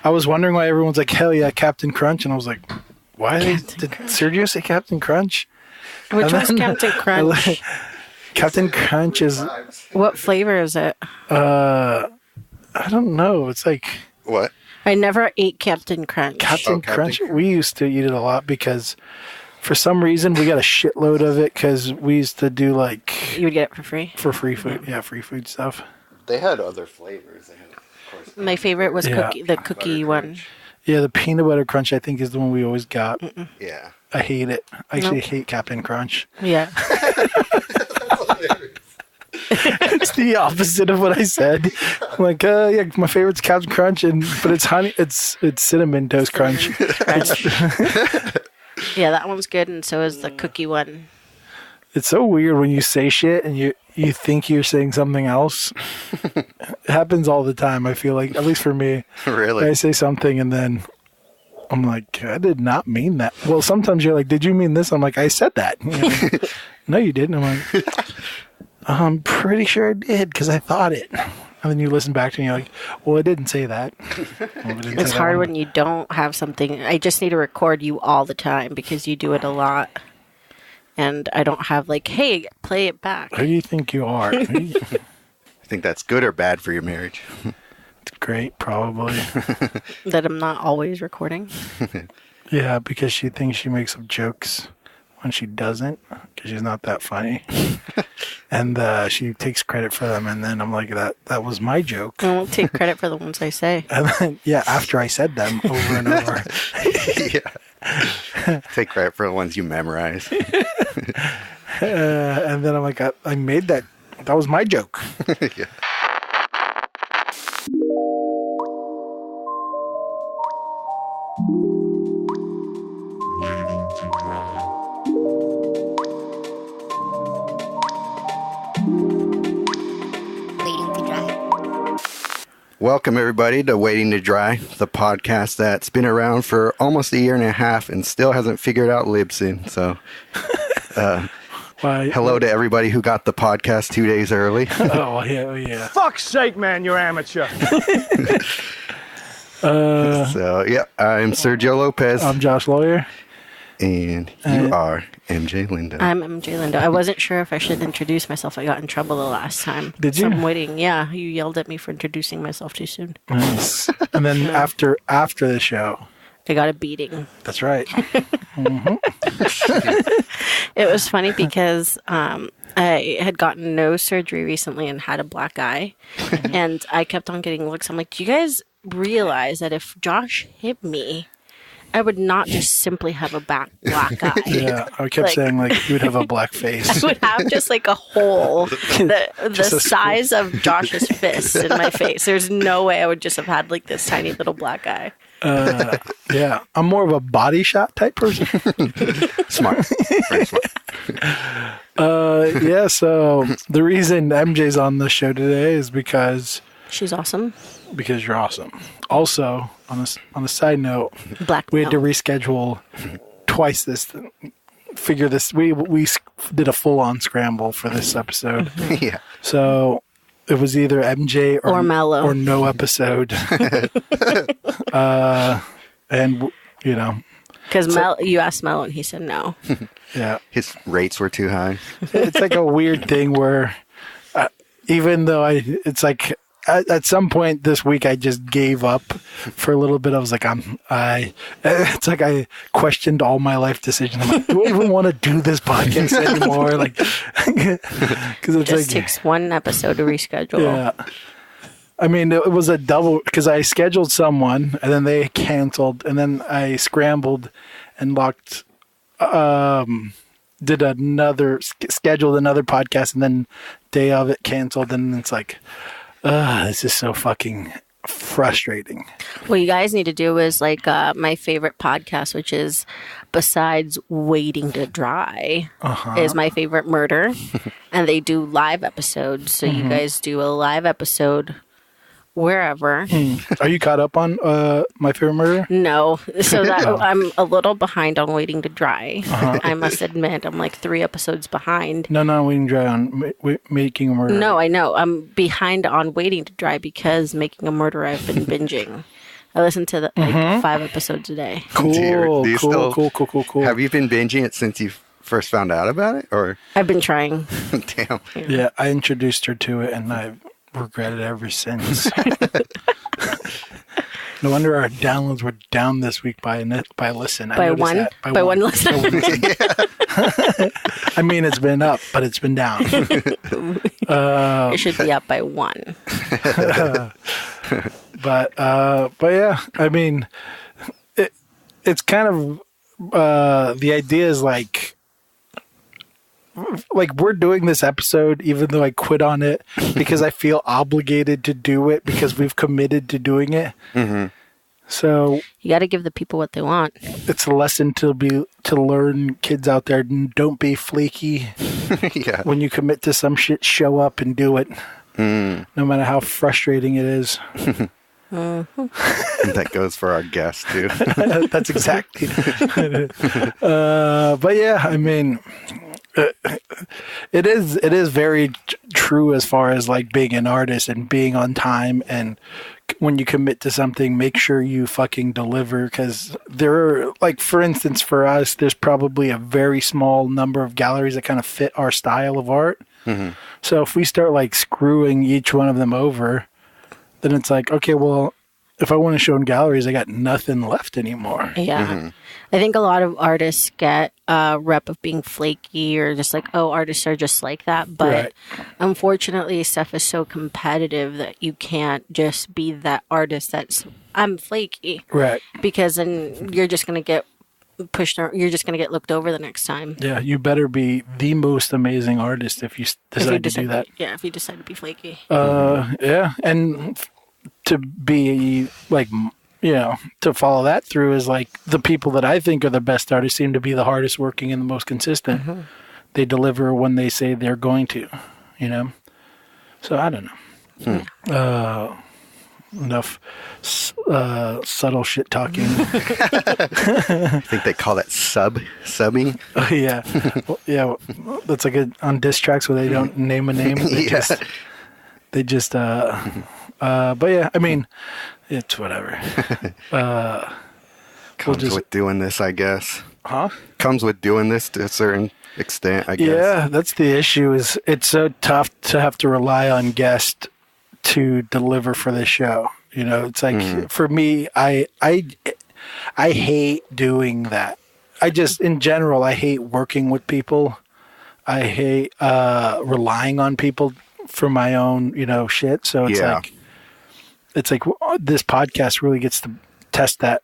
I was wondering why everyone's like, hell yeah, Captain Crunch. And I was like, why did Sergio say Captain Crunch? Which one's Captain Crunch? Captain Crunch is... What flavor is it? I don't know. It's like... What? I never ate Captain Crunch. Captain Crunch. We used to eat it a lot because for some reason we got a shitload of it because we used to do like... You would get it for free? For free food. Yeah, free food stuff. They had other flavors. They had, of course, my favorite was the cookie one. Yeah, the peanut butter crunch I think is the one we always got. Yeah. I hate it. I actually hate Captain Crunch. Yeah. It's the opposite of what I said. I'm like, yeah, my favorite's Captain Crunch, but it's honey. It's cinnamon toast crunch. Yeah, that one's good, and so is the cookie one. It's so weird when you say shit and you think you're saying something else. It happens all the time. I feel like, at least for me. Really? I say something and then I'm like, I did not mean that. Well, sometimes you're like, did you mean this? I'm like, I said that. No, you didn't. I'm like, I'm pretty sure I did because I thought it. And then you listen back to me, you're like, well, I didn't say that. It's hard when you don't have something. I just need to record you all the time because you do it a lot. And I don't have like, hey, play it back. Who do you think you are? I think that's good or bad for your marriage? It's great, probably. That I'm not always recording. Yeah, because she thinks she makes up jokes when she doesn't, because she's not that funny. And she takes credit for them, and then I'm like, that was my joke. I won't take credit for the ones I say. And then, yeah, after I said them over and over. Yeah. Take credit for the ones you memorize. And then I'm like, I made that. That was my joke. Yeah. Welcome, everybody, to Waiting to Dry, the podcast that's been around for almost a year and a half and still hasn't figured out Libsyn. So, hello to everybody who got the podcast 2 days early. Oh, yeah. Fuck's sake, man, you're amateur. So, yeah, I'm Sergio Lopez. I'm Josh Lawyer. And you are MJ Lindo. I'm MJ Lindo. I wasn't sure if I should introduce myself. I got in trouble the last time. Did you? So I'm waiting. Yeah, you yelled at me for introducing myself too soon. Nice. And then after the show, I got a beating. That's right. Mm-hmm. It was funny because I had gotten nose surgery recently and had a black eye. And I kept on getting looks. I'm like, do you guys realize that if Josh hit me, I would not just simply have a black eye. Yeah, I kept saying like you would have a black face. I would have just like a hole the size of Josh's fist in my face. There's no way I would just have had like this tiny little black eye. Yeah, I'm more of a body shot type person. Smart. Very smart. Yeah, so the reason MJ's on the show today is because she's awesome. Because you're awesome. Also, on a side note, we had to reschedule twice this. Figure this. We did a full-on scramble for this episode. Yeah. So it was either MJ or Mello or no episode. And you know, because you asked Mello and he said no. Yeah, his rates were too high. It's like a weird thing where, even though it's like. At some point this week, I just gave up for a little bit. I was like, it's like I questioned all my life decisions. I'm like, do I even want to do this podcast anymore? Like, because it just takes one episode to reschedule. Yeah. I mean, it was a double because I scheduled someone and then they canceled, and then I scrambled and scheduled another podcast, and then day of it canceled, and it's like. This is so fucking frustrating. What you guys need to do is like my favorite podcast, which is besides Waiting to Dry, is my favorite murder. And they do live episodes. So you guys do a live episode wherever. Are you caught up on My Favorite Murder? No. So that I'm a little behind on Waiting to Dry. I must admit, I'm like 3 episodes behind. No, Waiting to Dry on Making a Murder. No, I know. I'm behind on Waiting to Dry because Making a Murder I've been binging. I listen to like 5 episodes a day. Cool. Do you still- Cool. Have you been binging it since you first found out about it? Or I've been trying. damn. Yeah, I introduced her to it, and I've regretted it ever since. No wonder our downloads were down this week by listen. By one? By one listen. I mean, it's been up, but it's been down. It should be up by 1. But yeah, I mean, it's kind of the idea is like we're doing this episode even though I quit on it because I feel obligated to do it because we've committed to doing it. Mm-hmm. You So got to give the people what they want. it's a lesson to learn, kids out there. Don't be flaky. Yeah. When you commit to some shit, show up and do it, no matter how frustrating it is. That goes for our guest too. That's exactly. But yeah, I mean, it is very true as far as like being an artist and being on time, and when you commit to something, make sure you fucking deliver, because there are, like, for instance, for us, there's probably a very small number of galleries that kind of fit our style of art. Mm-hmm. So if we start like screwing each one of them over, then it's like, okay, well, if I want to show in galleries, I got nothing left anymore. Yeah. Mm-hmm. I think a lot of artists get a rep of being flaky or just like, oh, artists are just like that. But Right. unfortunately, stuff is so competitive that you can't just be that artist I'm flaky. Right. Because then you're just going to get pushed, or you're just going to get looked over the next time. Yeah, you better be the most amazing artist if you decide to do that. Yeah, if you decide to be flaky. Yeah, and to be like, you know, to follow that through is like the people that I think are the best artists seem to be the hardest working and the most consistent. Mm-hmm. They deliver when they say they're going to, you know. So I don't know. Enough subtle shit talking. I think they call that subbing. Oh, yeah. Well, yeah, that's like on diss tracks where they don't name a name. They just but yeah, I mean, it's whatever. Comes with doing this, I guess. Huh? Comes with doing this to a certain extent, I guess. Yeah, that's the issue. Is it's so tough to have to rely on guests to deliver for the show. You know, it's like for me, I hate doing that. I just, in general, I hate working with people. I hate relying on people for my own, you know, shit. So it's like this podcast really gets to test that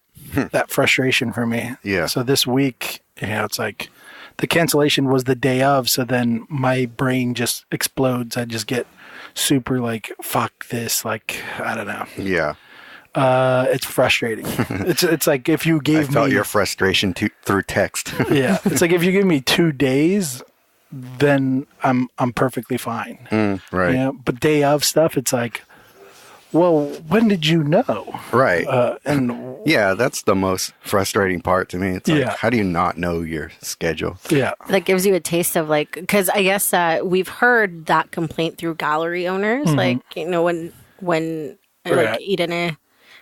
frustration for me. Yeah. So this week, you know, it's like the cancellation was the day of. So then my brain just explodes. I just get super like, fuck this. Like, I don't know. Yeah. It's frustrating. it's like if you gave me... I felt your frustration through text. Yeah. It's like if you give me 2 days, then I'm perfectly fine. Right. You know? But day of stuff, it's like, well, when did you know? Right. And yeah, that's the most frustrating part to me. It's like, Yeah. how do you not know your schedule? yeah. That gives you a taste of like, because I guess we've heard that complaint through gallery owners. Like, you know, when like Eden,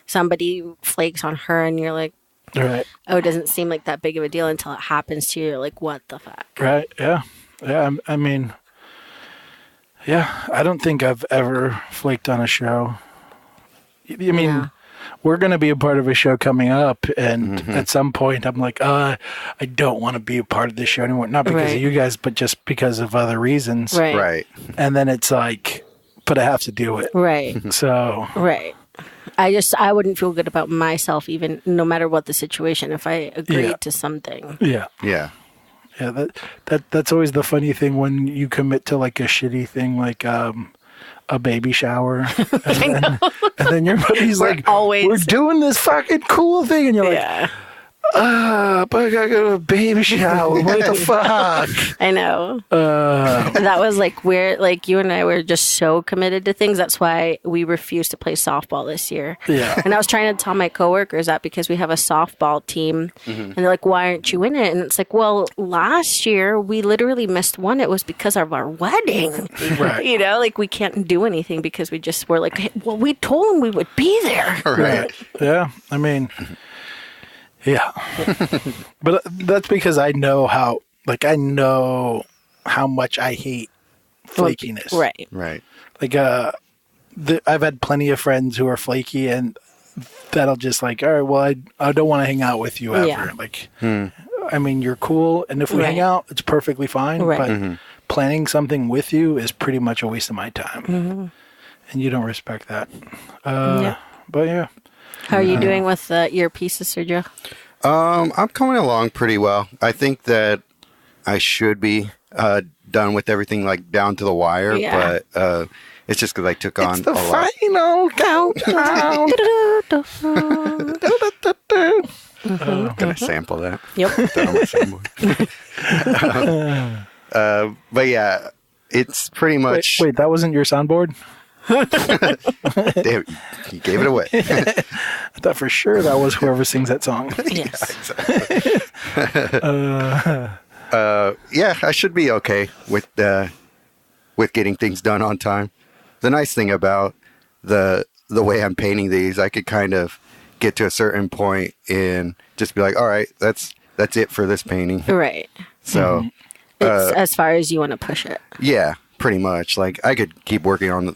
somebody flakes on her and you're like, Right. oh, it doesn't seem like that big of a deal until it happens to you. You're like, what the fuck? Right. Yeah. Yeah. I mean, yeah, I don't think I've ever flaked on a show. I mean, Yeah. we're going to be a part of a show coming up. And at some point, I'm like, I don't want to be a part of this show anymore. Not because Right. of you guys, but just because of other reasons. Right. Right. And then it's like, but I have to do it. Right. So, Right. I wouldn't feel good about myself, even no matter what the situation, if I agreed Yeah. to something. yeah. Yeah. Yeah, that's always the funny thing when you commit to like a shitty thing, like a baby shower, and then your buddy's like, always- "We're doing this fucking cool thing," and you're like, Yeah. but I gotta go to a baby shower. What the fuck? I know. That was like where, like, you and I were just so committed to things. That's why we refused to play softball this year. Yeah. And I was trying to tell my coworkers that because we have a softball team, and they're like, "Why aren't you in it?" And it's like, well, last year we literally missed one. It was because of our wedding. Right. You know, like we can't do anything because we just were like, hey, well, we told them we would be there. Right. Yeah. I mean, yeah. But that's because I know how much I hate flakiness. Right. Right. Like, I've had plenty of friends who are flaky, and that'll just like, all right, well, I don't want to hang out with you ever. Yeah. Like, I mean, you're cool, and if we hang out, it's perfectly fine. Right. But planning something with you is pretty much a waste of my time, and you don't respect that. But yeah. How are you doing with the earpieces, Sergio? I'm coming along pretty well. I think that I should be done with everything, like down to the wire, but it's just because I took on It's the a lot. final countdown. Gonna sample that. Yep. Put on my soundboard. But yeah, it's pretty much. Wait, that wasn't your soundboard? Damn, you gave it away. I thought for sure that was whoever sings that song. Yes. Yeah, I should be okay with getting things done on time. The nice thing about the way I'm painting these, I could kind of get to a certain point and just be like, all right, that's it for this painting. Right. So It's as far as you want to push it. yeah, pretty much. Like I could keep working on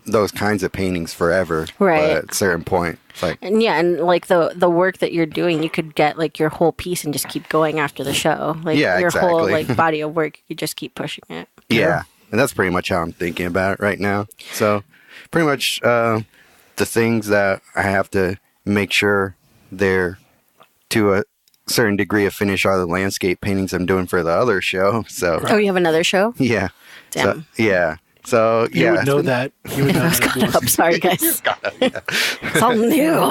those kinds of paintings forever. Right. But at a certain point, it's like And yeah, and like the work that you're doing, you could get like your whole piece and just keep going after the show. Like Yeah, your whole exactly. like body of work, you just keep pushing it. yeah. And that's pretty much how I'm thinking about it right now. So pretty much the things that I have to make sure they're to a certain degree of finish are the landscape paintings I'm doing for the other show. So Oh, you have another show? yeah. Damn. So, yeah. So You yeah. would know that. You would know that. I'm sorry, guys. It's all new.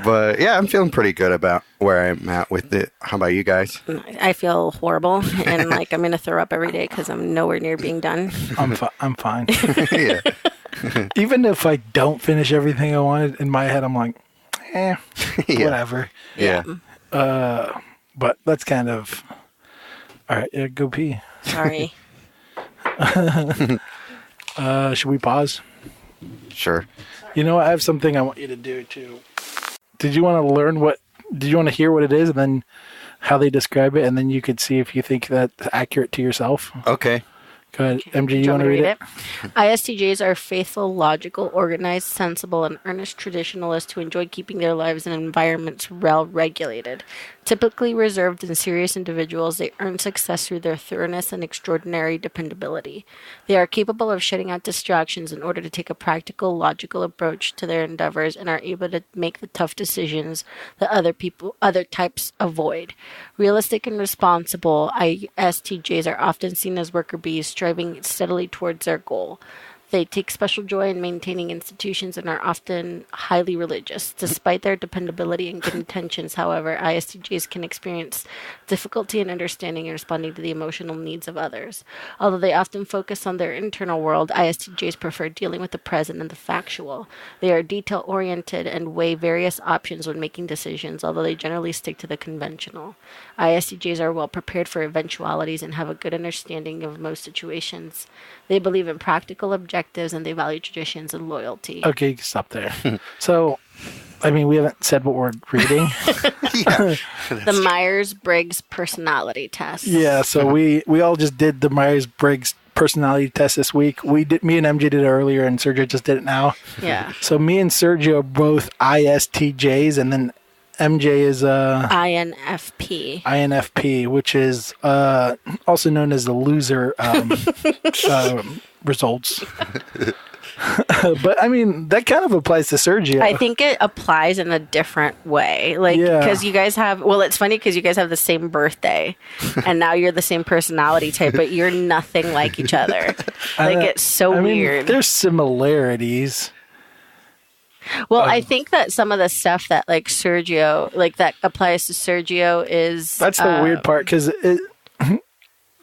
But yeah, I'm feeling pretty good about where I'm at with it. How about you guys? I feel horrible and like I'm gonna throw up every day because I'm nowhere near being done. I'm fine. Yeah. Even if I don't finish everything I wanted, in my head, I'm like, Yeah. whatever. Yeah. But that's kind of all right. Yeah, go pee. Sorry. Should we pause? Sure. You know, I have something I want you to do too. Did you want to learn what? Did you want to hear what it is, and then how they describe it, and then you could see if you think that's accurate to yourself? Okay. Go ahead, MJ. You want to read it? ISTJs are faithful, logical, organized, sensible, and earnest traditionalists who enjoy keeping their lives in environments well regulated. Typically reserved and serious individuals, they earn success through their thoroughness and extraordinary dependability. They are capable of shutting out distractions in order to take a practical, logical approach to their endeavors and are able to make the tough decisions that other types avoid. Realistic and responsible, ISTJs are often seen as worker bees striving steadily towards their goal. They take special joy in maintaining institutions and are often highly religious. Despite their dependability and good intentions, however, ISTJs can experience difficulty in understanding and responding to the emotional needs of others. Although they often focus on their internal world, ISTJs prefer dealing with the present and the factual. They are detail-oriented and weigh various options when making decisions, although they generally stick to the conventional. ISTJs are well prepared for eventualities and have a good understanding of most situations. They believe in practical objectives and they value traditions and loyalty. Okay, stop there. So, I mean, we haven't said what we're reading. The Myers-Briggs personality test. Yeah, so we all just did the Myers-Briggs personality test this week. Me and MJ did it earlier, and Sergio just did it now. Yeah. So me and Sergio are both ISTJs, and then MJ is INFP. INFP, which is also known as the loser results. But I mean, that kind of applies to Sergio. I think it applies in a different way. Like, Yeah. because you guys have, well, it's funny because you guys have the same birthday and now you're the same personality type, but you're nothing like each other. Like, it's so I mean, weird. there's similarities. Well, I think that some of the stuff that like Sergio, like that applies to Sergio is That's the weird part because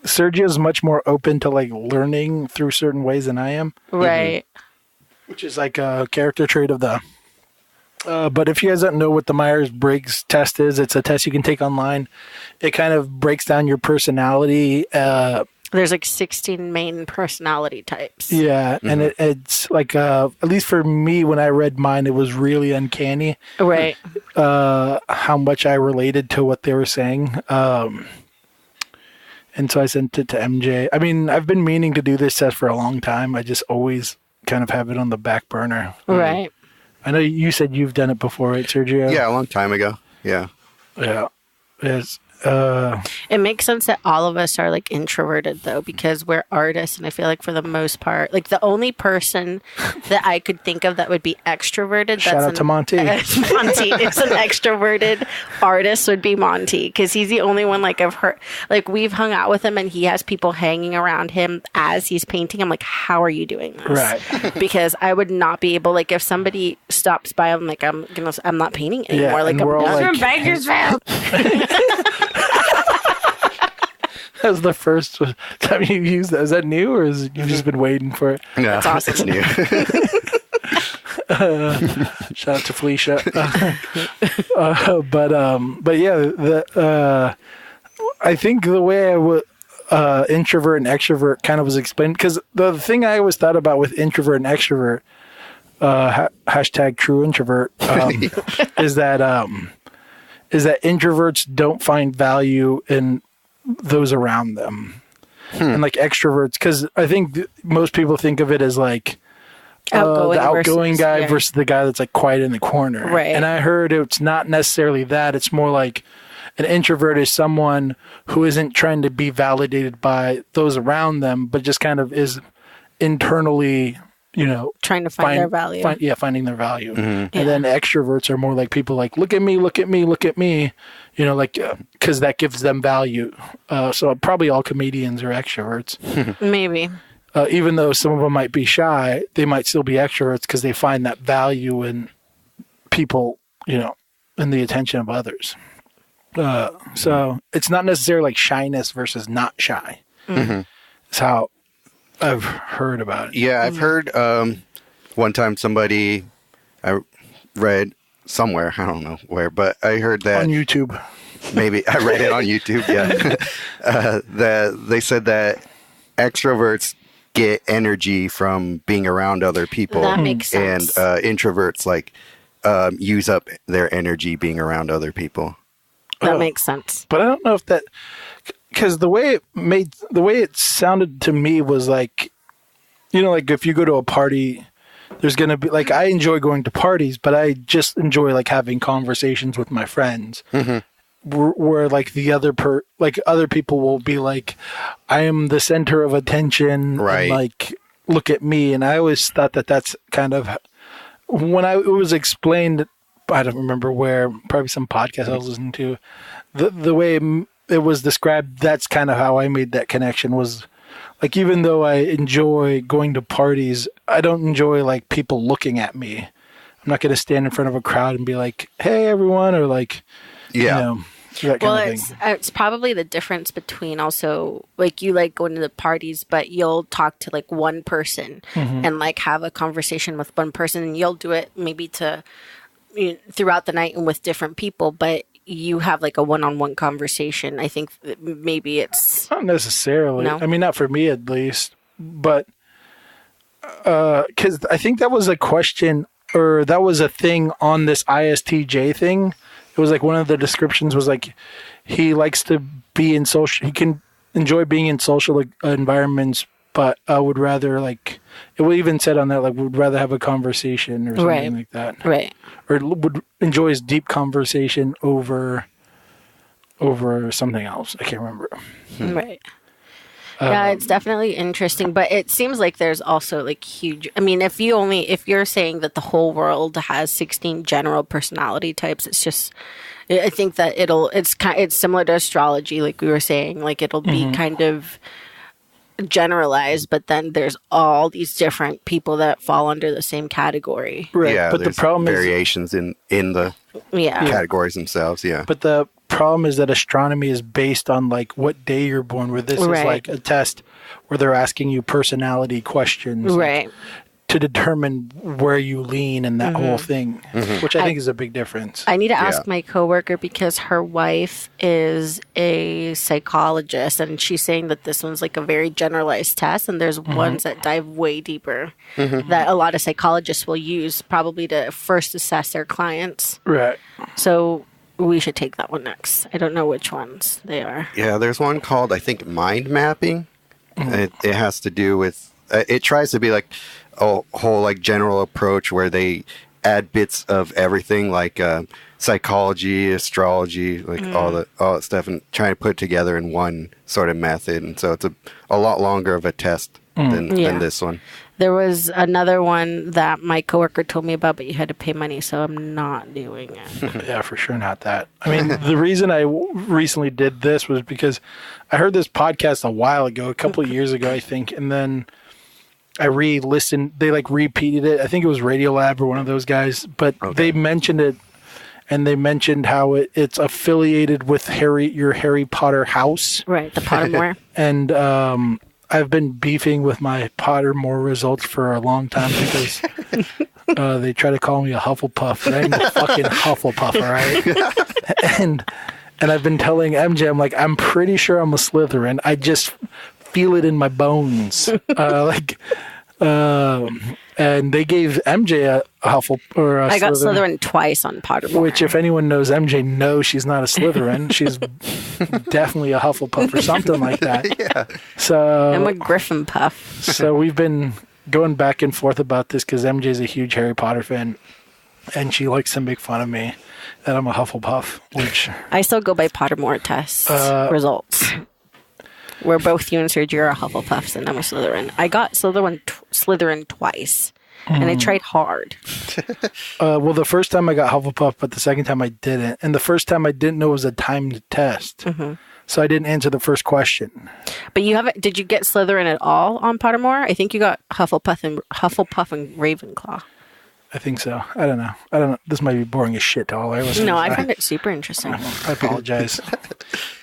Sergio's much more open to like learning through certain ways than I am. right. Which is like a character trait of the. But if you guys don't know what the Myers-Briggs test is, it's a test you can take online. It kind of breaks down your personality. There's like 16 main personality types. Yeah, and it's like at least for me when I read mine, it was really uncanny. Right. How much I related to what they were saying. And so I sent it to MJ. I mean, I've been meaning to do this test for a long time. I just always kind of have it on the back burner. Right. I know you said you've done it before, right, Sergio? Yeah, a long time ago. Yeah. Yeah. It's, It makes sense that all of us are like introverted though, because we're artists, and I feel like for the most part, like the only person that I could think of that would be extroverted. Shout out to Monty. Monty is an extroverted artist. Would be Monty, because he's the only one like I've heard. Like we've hung out with him, and he has people hanging around him as he's painting. I'm like, how are you doing this? Right. Because I would not be able. Like if somebody stops by, I'm like, I'm not painting anymore. Yeah, like and I'm we're all done. like- Bakersfield. That was the first time you used that. Is that new, or is you've just been waiting for it? No, That's awesome. it's new. Shout out to Felicia. But yeah, I think the way I would introvert and extrovert kind of was explained, because the thing I always thought about with introvert and extrovert, hashtag true introvert, is that introverts don't find value in those around them, and like extroverts, because I think most people think of it as like the outgoing versus- guy yeah. versus the guy that's like quiet in the corner. Right. And I heard it's not necessarily that. It's more like an introvert is someone who isn't trying to be validated by those around them, but just kind of is internally, Trying to find their value. Finding their value. Mm-hmm. And then extroverts are more like people like, look at me, look at me, look at me, because that gives them value. So probably all comedians are extroverts. Maybe. Even though some of them might be shy, they might still be extroverts because they find that value in people, in the attention of others. So it's not necessarily like shyness versus not shy. Mm-hmm. It's how I've heard about it. Yeah, I've heard one time I read somewhere, I don't know where, but I heard that On YouTube. maybe I read it on YouTube. Yeah, that they said that extroverts get energy from being around other people, That makes sense. and introverts like use up their energy being around other people. That makes sense. But I don't know if that, because the way it sounded to me was like, like if you go to a party, there's going to be like, I enjoy going to parties, but I just enjoy like having conversations with my friends. Mm-hmm. Where like the other other people will be like, I am the center of attention, Right. And like, look at me. And I always thought that that's kind of, when it was explained, I don't remember where, probably some podcast I was listening to, the way it was described, that's kind of how I made that connection, was like, even though I enjoy going to parties, I don't enjoy like people looking at me. I'm not going to stand in front of a crowd and be like, hey everyone, or like, Yeah. that kind Well, of thing. it's probably the difference between also like you like going to the parties, but you'll talk to like one person and like have a conversation with one person, and you'll do it maybe throughout the night and with different people, but you have like a one-on-one conversation. I think that maybe it's Not necessarily. No? I mean, not for me at least. But because I think that was a question, or that was a thing on this ISTJ thing. It was like one of the descriptions was like he likes to be in social. He can enjoy being in social environments, but would rather like it would even said on that like would rather have a conversation or something Right. like that, right. or would enjoy his deep conversation over something else. I can't remember. Right. Yeah, it's definitely interesting, but it seems like there's also like huge. I mean, if you're saying that the whole world has 16 general personality types, it's just. I think that it's similar to astrology, like we were saying. Like it'll be kind of generalized, but then there's all these different people that fall under the same category. Right. Yeah, But the there's problem is, variations in the Yeah. categories themselves. Yeah. but the problem is that astronomy is based on like what day you're born, where this is Right. like a test where they're asking you personality questions Right. to determine where you lean and that whole thing, which I think is a big difference. I need to ask Yeah. my coworker because her wife is a psychologist, and she's saying that this one's like a very generalized test, and there's ones that dive way deeper that a lot of psychologists will use probably to first assess their clients. Right. So we should take that one next. I don't know which ones they are. Yeah, there's one called, I think, mind mapping. It has to do with, it tries to be like a whole like general approach where they add bits of everything like psychology, astrology, like all that stuff, and trying to put it together in one sort of method. And so it's a lot longer of a test than this one. There was another one that my coworker told me about, but you had to pay money, so I'm not doing it. Yeah, for sure not that. I mean, the reason I recently did this was because I heard this podcast a while ago, a couple of years ago, I think, and then I re-listened. They like repeated it. I think it was Radiolab or one of those guys, but they mentioned it, and they mentioned how it's affiliated with your Harry Potter house. Right, the Pottermore. And I've been beefing with my Pottermore results for a long time because they try to call me a Hufflepuff, but I'm a fucking Hufflepuff, all right? And I've been telling MJ, I'm like, I'm pretty sure I'm a Slytherin. I just feel it in my bones. And they gave MJ a Hufflepuff or a I got Slytherin. Slytherin twice on Pottermore. Which, if anyone knows MJ, knows she's not a Slytherin. She's definitely a Hufflepuff or something like that. Yeah. So I'm a Griffin Puff. So we've been going back and forth about this because MJ's a huge Harry Potter fan, and she likes to make fun of me that I'm a Hufflepuff, which I still go by Pottermore tests results. Where both you and Sergio are Hufflepuffs and I'm a Slytherin. I got Slytherin twice, and I tried hard. well, the first time I got Hufflepuff, but the second time I didn't. And the first time I didn't know it was a timed test. So I didn't answer the first question. But you haven't? Did you get Slytherin at all on Pottermore? I think you got Hufflepuff and Ravenclaw. I think so. I don't know. This might be boring as shit to all our listeners. No, I find it super interesting. I apologize.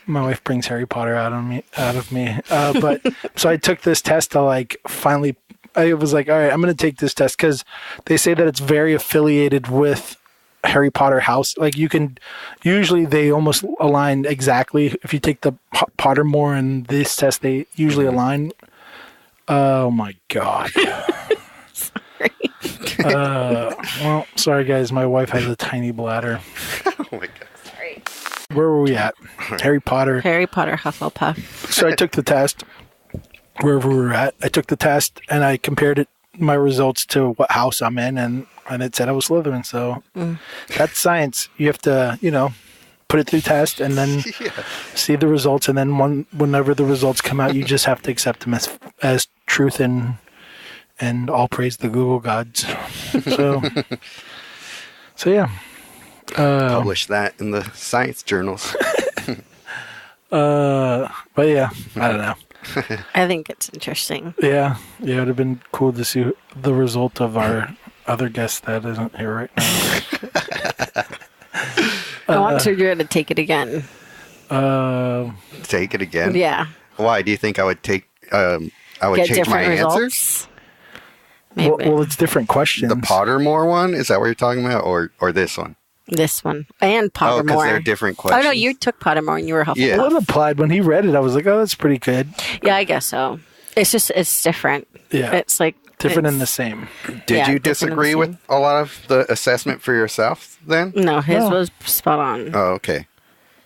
My wife brings Harry Potter out of me. But so I took this test to like finally. I was like, all right, I'm going to take this test because they say that it's very affiliated with Harry Potter house. Like you can, usually they almost align exactly. If you take the Pottermore and this test, they usually align. Oh my God. Well, sorry guys, my wife has a tiny bladder. Oh my God. Sorry. Where were we at? Harry Potter. Harry Potter Hufflepuff. So I took the test wherever we were at. I took the test and I compared my results to what house I'm in, and it said I was Slytherin. So that's science. You have to, put it through test and then see the results, and then whenever the results come out, you just have to accept them as truth and all praise the Google gods. So yeah. Publish that in the science journals. But yeah, I don't know. I think it's interesting. Yeah, it would have been cool to see the result of our other guest that isn't here right now. I want Sergio to take it again. Take it again? Yeah. Why? Do you think I would take, I would Get change different my results. answers? Maybe. Well, it's different questions. The Pottermore one? Is that what you're talking about? Or this one? This one. And Pottermore. Oh, because they're different questions. Oh, no, you took Pottermore and you were Hufflepuff. Yeah. Well, it applied when he read it. I was like, oh, that's pretty good. Yeah, I guess so. It's different. Yeah. It's like... Different it's- and the same. Did Yeah, you different and the disagree with same. a lot of the assessment for yourself then? No, his No. was spot on. Oh, okay.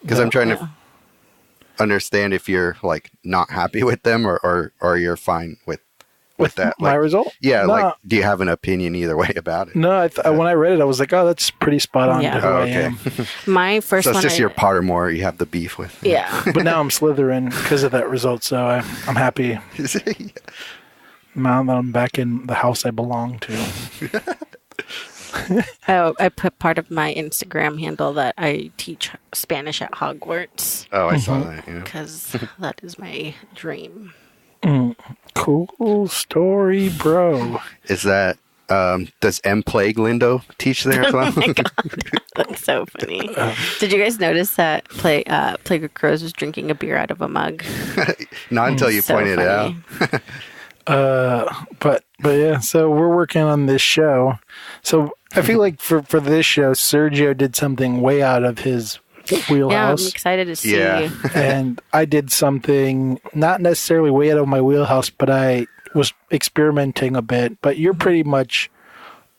Because I'm trying to understand if you're like not happy with them or you're fine with that. My Like, result? yeah, No. like do you have an opinion either way about it? No, when I read it, I was like, oh, that's pretty spot on Yeah. to who Oh, I okay. am. My first So it's one... just your Pottermore you have the beef with. Yeah. But now I'm Slytherin because of that result, so I'm happy now that I'm back in the house I belong to. I put part of my Instagram handle that I teach Spanish at Hogwarts Oh, I saw that. Yeah. because that is my dream. Cool story, bro. Is that does M Plague Lindo teach there as well? Oh my god, that's so funny. Did you guys notice that Plague of Crows was drinking a beer out of a mug? Not until you So pointed it out. funny. But yeah, so we're working on this show. So I feel like for this show, Sergio did something way out of his Yeah, I'm wheelhouse. excited to see. Yeah. And I did something not necessarily way out of my wheelhouse, but I was experimenting a bit. But you're pretty much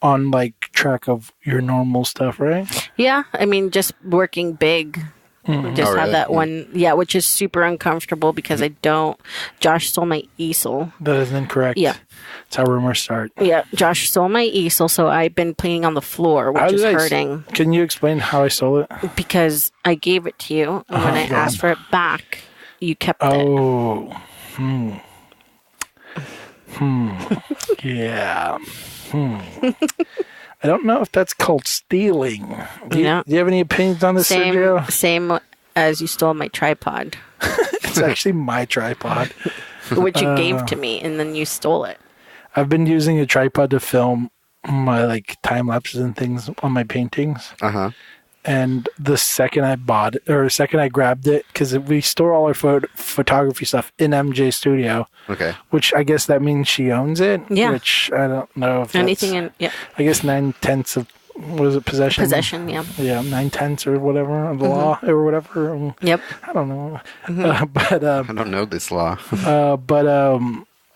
on like track of your normal stuff, right? Yeah, I mean, just working big. Just Oh, have really? that one, which is super uncomfortable because I don't. Josh stole my easel. That is incorrect. Yeah. That's how rumors start. Yeah, Josh stole my easel, so I've been playing on the floor, which is hurting Can you explain how I stole it? because I gave it to you, and when I asked for it back, you kept it. Oh. Yeah. I don't know if that's called stealing. Do you, Yeah. do you have any opinions on this, Sergio? Same as you stole my tripod, It's actually my tripod. which you gave to me, and then you stole it. I've been using a tripod to film my like time lapses and things on my paintings. Uh-huh. And the second I bought it, or the second I grabbed it, because we store all our photography stuff in MJ's studio, Okay. which I guess that means she owns it. Yeah. Which I don't know if Anything that's, in I guess 9/10 of, what is it, possession? possession, yeah. Yeah, 9/10 or whatever of the law or whatever. Yep. I don't know. I don't know this law.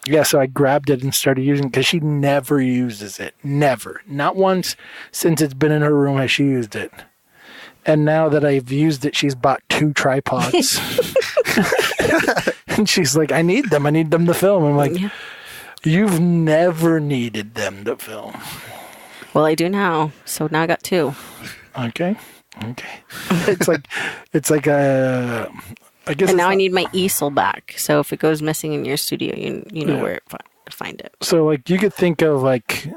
Yeah, so I grabbed it and started using it because she never uses it. Never. Not once since it's been in her room has she used it. And now that I've used it, she's bought 2 tripods. And she's like, I need them. I need them to film. I'm like, Yeah. you've never needed them to film. Well, I do now, so now I got 2. Okay. It's like a, I guess. And it's now I not- need my easel back. So if it goes missing in your studio, you know Yeah. where to find it. So like you could think of like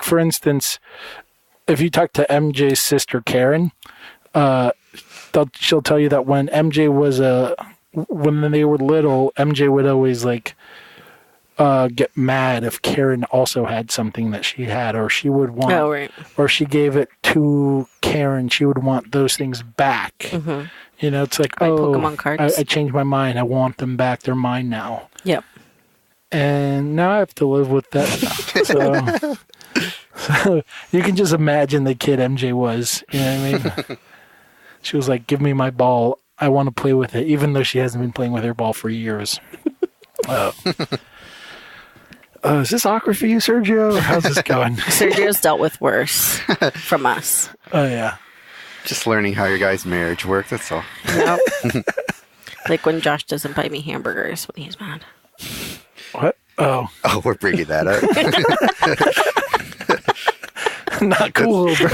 for instance, if you talk to MJ's sister Karen, she'll tell you that when MJ was when they were little, MJ would always like get mad if Karen also had something that she had, or she would want, Oh, right. or she gave it to Karen, she would want those things back. Mm-hmm. You know, it's like, Like oh, Pokemon cards. I changed my mind. I want them back. They're mine now. Yep. And now I have to live with that. So you can just imagine the kid MJ was. You know what I mean? She was like, give me my ball. I want to play with it, even though she hasn't been playing with her ball for years. Is this awkward for you, Sergio? How's this going? Sergio's dealt with worse from us. Oh, yeah. Just learning how your guys' marriage works, that's all. Yep. Like when Josh doesn't buy me hamburgers when he's mad. What? Oh, Oh, we're bringing that up. not cool, bro.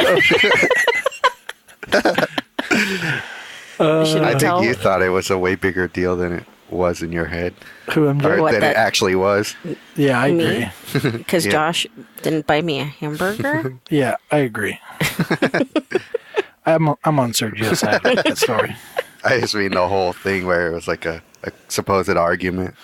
I shouldn't I tell. think you thought it was a way bigger deal than it was in your head. Who Or MJ? What, than that- it actually was. Yeah, I Me? agree. Because Yeah. Josh didn't buy me a hamburger. Yeah, I agree. I'm on Sergio's side of that story. I just mean the whole thing where it was like a supposed argument.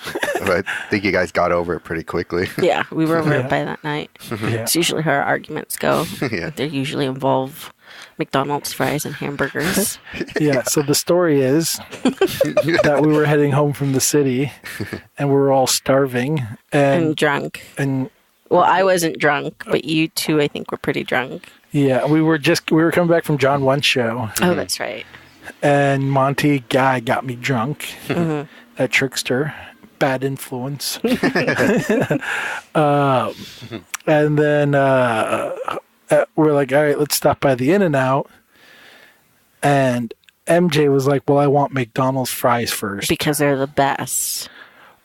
But I think you guys got over it pretty quickly. Yeah, we were over Yeah. it by that night. Yeah. It's usually how our arguments go. Yeah. They usually involve McDonald's fries and hamburgers. Yeah, so the story is that we were heading home from the city and we were all starving and and drunk. and Well, I wasn't drunk, but you two, I think, were pretty drunk. yeah, we were coming back from John One's show Oh, that's right. and Monty Guy got me drunk. That trickster, bad influence. And then we're like, all right, let's stop by the In-N-Out. And MJ was like, well, I want McDonald's fries first. Because they're the best.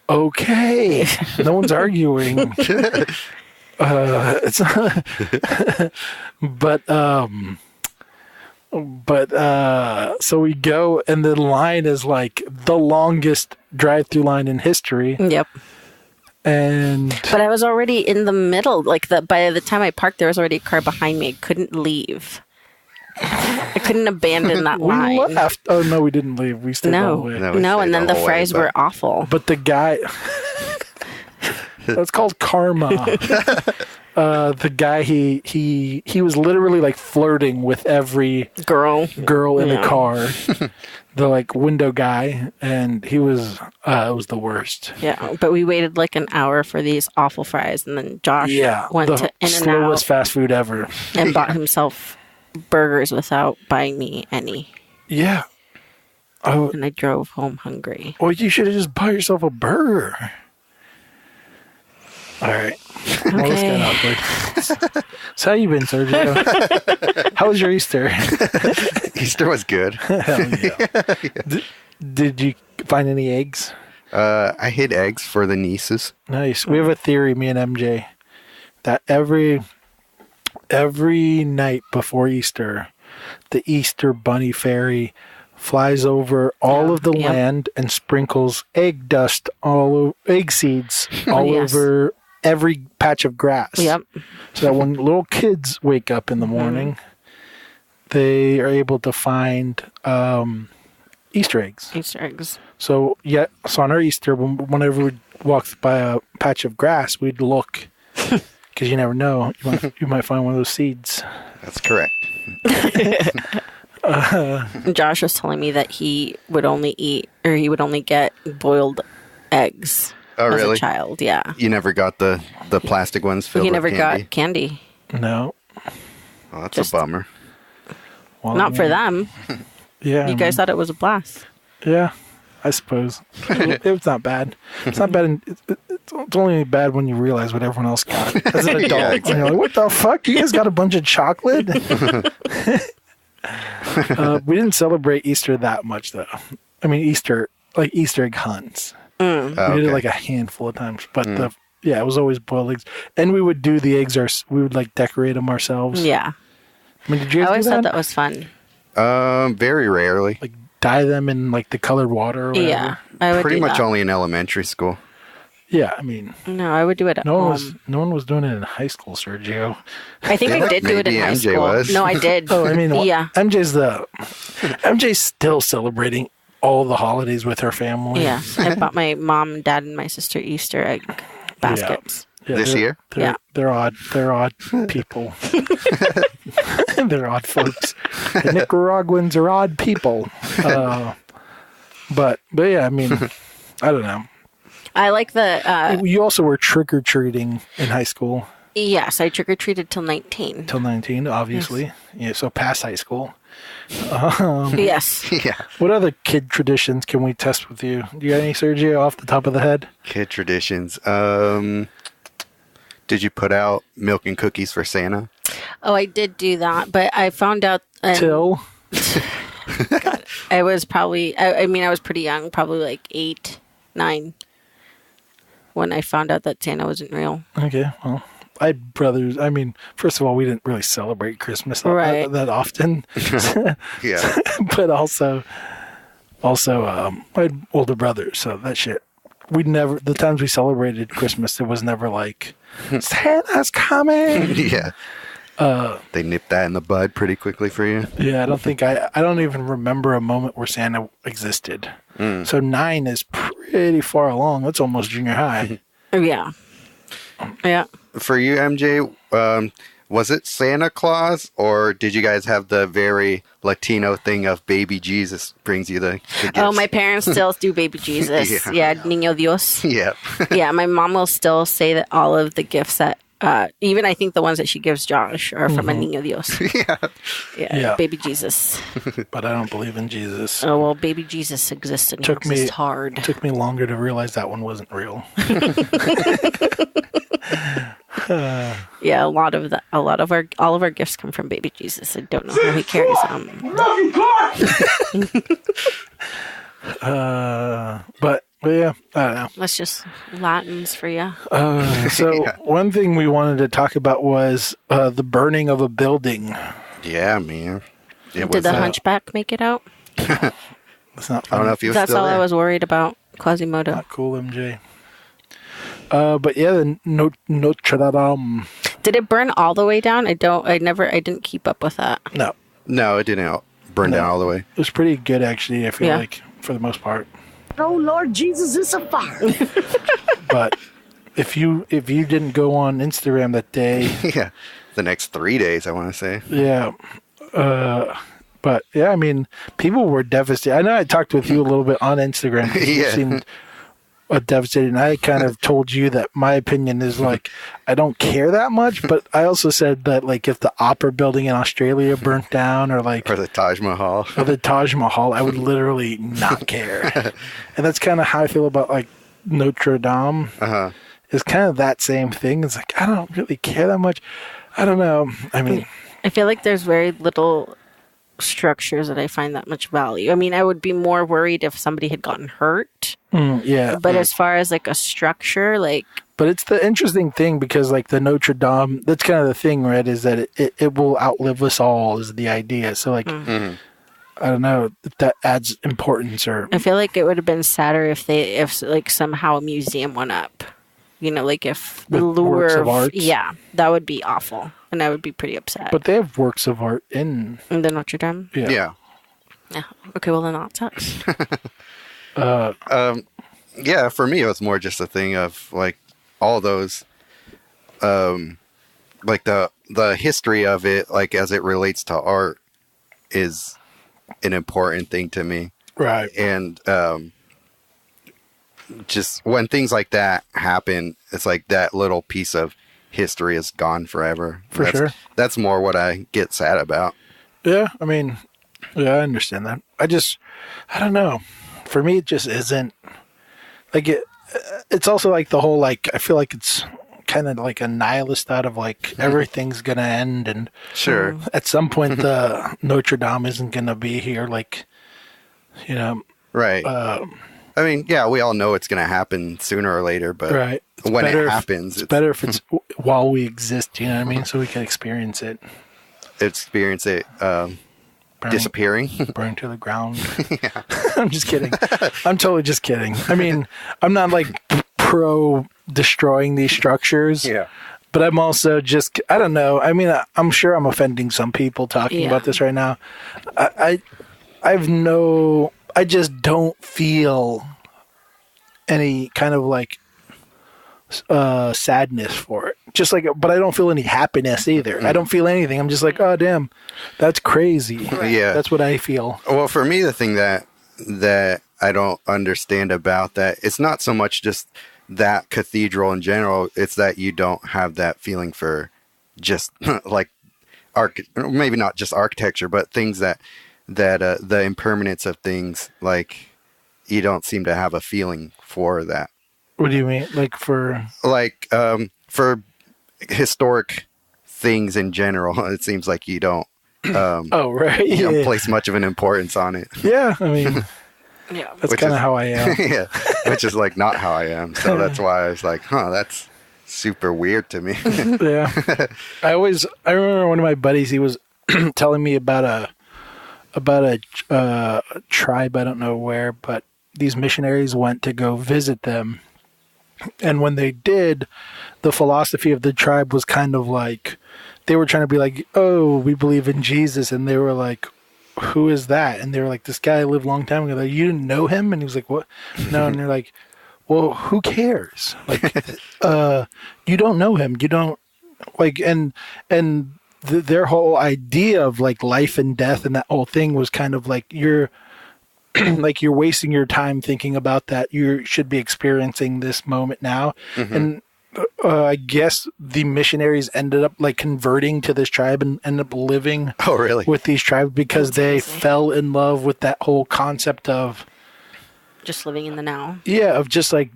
Okay. No one's arguing. It's not, so we go and the line is like the longest drive-through line in history. Yep. And But I was already in the middle. Like by the time I parked, there was already a car behind me. I couldn't leave. I couldn't abandon that we line. left. Oh, no, we didn't leave. We stayed all the No, way. No, we no, stayed and then the the whole way, fries but- were awful. But the guy, It's called karma. The guy he was literally like flirting with every girl in the car, the like window guy, and he was it was the worst. Yeah, but we waited like an hour for these awful fries, and then Josh went to In-N-Out, slowest fast food ever, and bought himself burgers without buying me any. Yeah. Oh, and I drove home hungry. Well, you should have just bought yourself a burger. All right. Okay. Well, this got awkward. So how you been, Sergio? How was your Easter? Easter was good. Hell yeah. Did you find any eggs? I hid eggs for the nieces. Nice. We have a theory, me and MJ, that every night before Easter, the Easter Bunny Fairy flies over all of the land and sprinkles egg dust egg seeds all over every patch of grass. Yep. So that when little kids wake up in the morning, they are able to find Easter eggs. Easter eggs. So on our Easter, whenever we walked by a patch of grass, we'd look because you never know, you might find one of those seeds. That's correct. Josh was telling me that he would only get boiled eggs as really? a child. Yeah. You never got the plastic ones filled with candy? He never got candy. No. Oh, that's a bummer. Well, not for them. Yeah. You guys thought it was a blast. Yeah, I suppose. It was not bad. It's not bad. It's only bad when you realize what everyone else got as an adult. Yeah, exactly. And you're like, what the fuck? You guys got a bunch of chocolate? We didn't celebrate Easter that much, though. I mean, Easter egg hunts. We did it like a handful of times, but it was always boiled eggs, and we would do the eggs. We would like decorate them ourselves. Yeah. I mean, did you guys I always do that? thought that was fun. Very rarely. Like dye them in like the colored water. Or whatever. Yeah, I would Pretty do much that. only in elementary school. Yeah, I mean, No, I would do it at home. no one was doing it in high school, Sergio. I think I did do it in Maybe high MJ school. was. No, I did. Oh, I mean, yeah. MJ's still celebrating all the holidays with her family. Yeah, I bought my mom, dad, and my sister Easter egg baskets. Yeah, This year? They're odd. They're odd people. They're odd folks. The Nicaraguans are odd people. But yeah, I mean, I don't know. I like the. You also were trick or treating in high school. Yes, I trick or treated till 19. Till 19, obviously. Yes. Yeah, so past high school. Yes. Yeah. What other kid traditions can we test with you? Do you got any, Sergio, off the top of the head? Kid traditions. Did you put out milk and cookies for Santa? Oh, I did do that, but I found out. Till? God, I was probably. I mean, I was pretty young, probably like 8, 9, when I found out that Santa wasn't real. Okay, well. I had brothers. I mean, first of all, we didn't really celebrate Christmas that often. Yeah. But also, I had older brothers, so that shit. The times we celebrated Christmas, it was never like, Santa's coming. Yeah. They nipped that in the bud pretty quickly for you. Yeah, I don't even remember a moment where Santa existed. So 9 is pretty far along. That's almost junior high. Yeah. Yeah. For you, MJ, was it Santa Claus, or did you guys have the very Latino thing of baby Jesus brings you the gifts? Oh, my parents still do baby Jesus. Yeah, Niño Dios. Yeah. Yeah, my mom will still say that all of the gifts that, even I think the ones that she gives Josh are from a Niño Dios. Yeah, baby Jesus. But I don't believe in Jesus. Oh, well, baby Jesus exists and it's hard. It took me longer to realize that one wasn't real. Yeah, all of our gifts come from baby Jesus. I don't know how he carries them. But yeah, I don't know. That's just Latins for you. So one thing we wanted to talk about was the burning of a building. Yeah, man. Did the hunchback make it out? That's not I don't know if you were That's still all there. I was worried about. Quasimodo. Not cool, MJ. But yeah, the Notre Dame. Did it burn all the way down? I didn't keep up with that. No, No, it didn't burn down all the way. it was pretty good actually. I feel like for the most part. Oh Lord Jesus, it's a fire. But if you didn't go on Instagram that day, Yeah. The next 3 days, I want to say. yeah. But yeah, I mean, people were devastated. I know I talked with you a little bit on Instagram. 'Cause you Yeah. seemed devastated. And I kind of told you that my opinion is like, I don't care that much. But I also said that like if the Opera building in Australia burnt down or like Or the Taj Mahal. or the Taj Mahal, I would literally not care. And that's kind of how I feel about like Notre Dame. Uh-huh. It's kind of that same thing. It's like, I don't really care that much. I don't know. I mean, I feel like there's very little structures that I find that much value. I mean, I would be more worried if somebody had gotten hurt. yeah. But as far as like a structure, like But it's the interesting thing because like the Notre Dame, that's kind of the thing, right? Is that it will outlive us all is the idea. So like, I don't know if that adds importance or I feel like it would have been sadder if like somehow a museum went up. You know, like if the With lure works of art? yeah, that would be awful, and I would be pretty upset. but they have works of art in. In the Notre Dame, Yeah. yeah. Okay, well then that sucks. Yeah, for me, it was more just a thing of like all those, like the history of it, like as it relates to art, is an important thing to me. Right. And just when things like that happen, it's like that little piece of history is gone forever. For sure. That's more what I get sad about. Yeah. I mean, yeah, I understand that. I don't know. For me, it just isn't like it. It's also like the whole, like, I feel like it's kind of like a nihilist thought of like everything's going to end. And Sure. at some point, the Notre Dame isn't going to be here. Like, you know, Right. I mean, yeah, we all know it's going to happen sooner or later, but right. It's when better it if- happens, it's better if it's while we exist, you know what I mean? So we can experience it. experience it Burn, disappearing. burn to the ground. I'm just kidding. I'm totally just kidding. I mean, I'm not like pro destroying these structures. But I'm also just, I don't know. I mean, I'm sure I'm offending some people talking about this right now. I just don't feel any kind of like sadness for it. Just like, but I don't feel any happiness either. I don't feel anything. I'm just like, oh damn, that's crazy. Yeah. That's what I feel. Well, for me, the thing that I don't understand about that, it's not so much just that cathedral in general. It's that you don't have that feeling for just like maybe not just architecture, but things that the impermanence of things, like you don't seem to have a feeling for that. What do you mean? Like for historic things in general, it seems like you don't oh right, you don't yeah. place much of an importance on it. Yeah, I mean, Yeah. that's Which kind of is- how I am. Yeah, which is like not how I am. So that's why I was like, that's super weird to me. Yeah. I remember one of my buddies, he was telling me about a tribe, I don't know where, but these missionaries went to go visit them. And when they did, the philosophy of the tribe was kind of like, they were trying to be like, oh, we believe in Jesus. And they were like, who is that? And they were like, this guy lived a long time ago. Like, you didn't know him? And he was like, what? No. And they're like, well, who cares? Like, you don't know him. You don't like, and their whole idea of like life and death and that whole thing was kind of like you're wasting your time thinking about that. You should be experiencing this moment now. Mm-hmm. And I guess the missionaries ended up like converting to this tribe and ended up living Oh, really? with these tribes because they crazy. fell in love with that whole concept of Just living in the now. of just like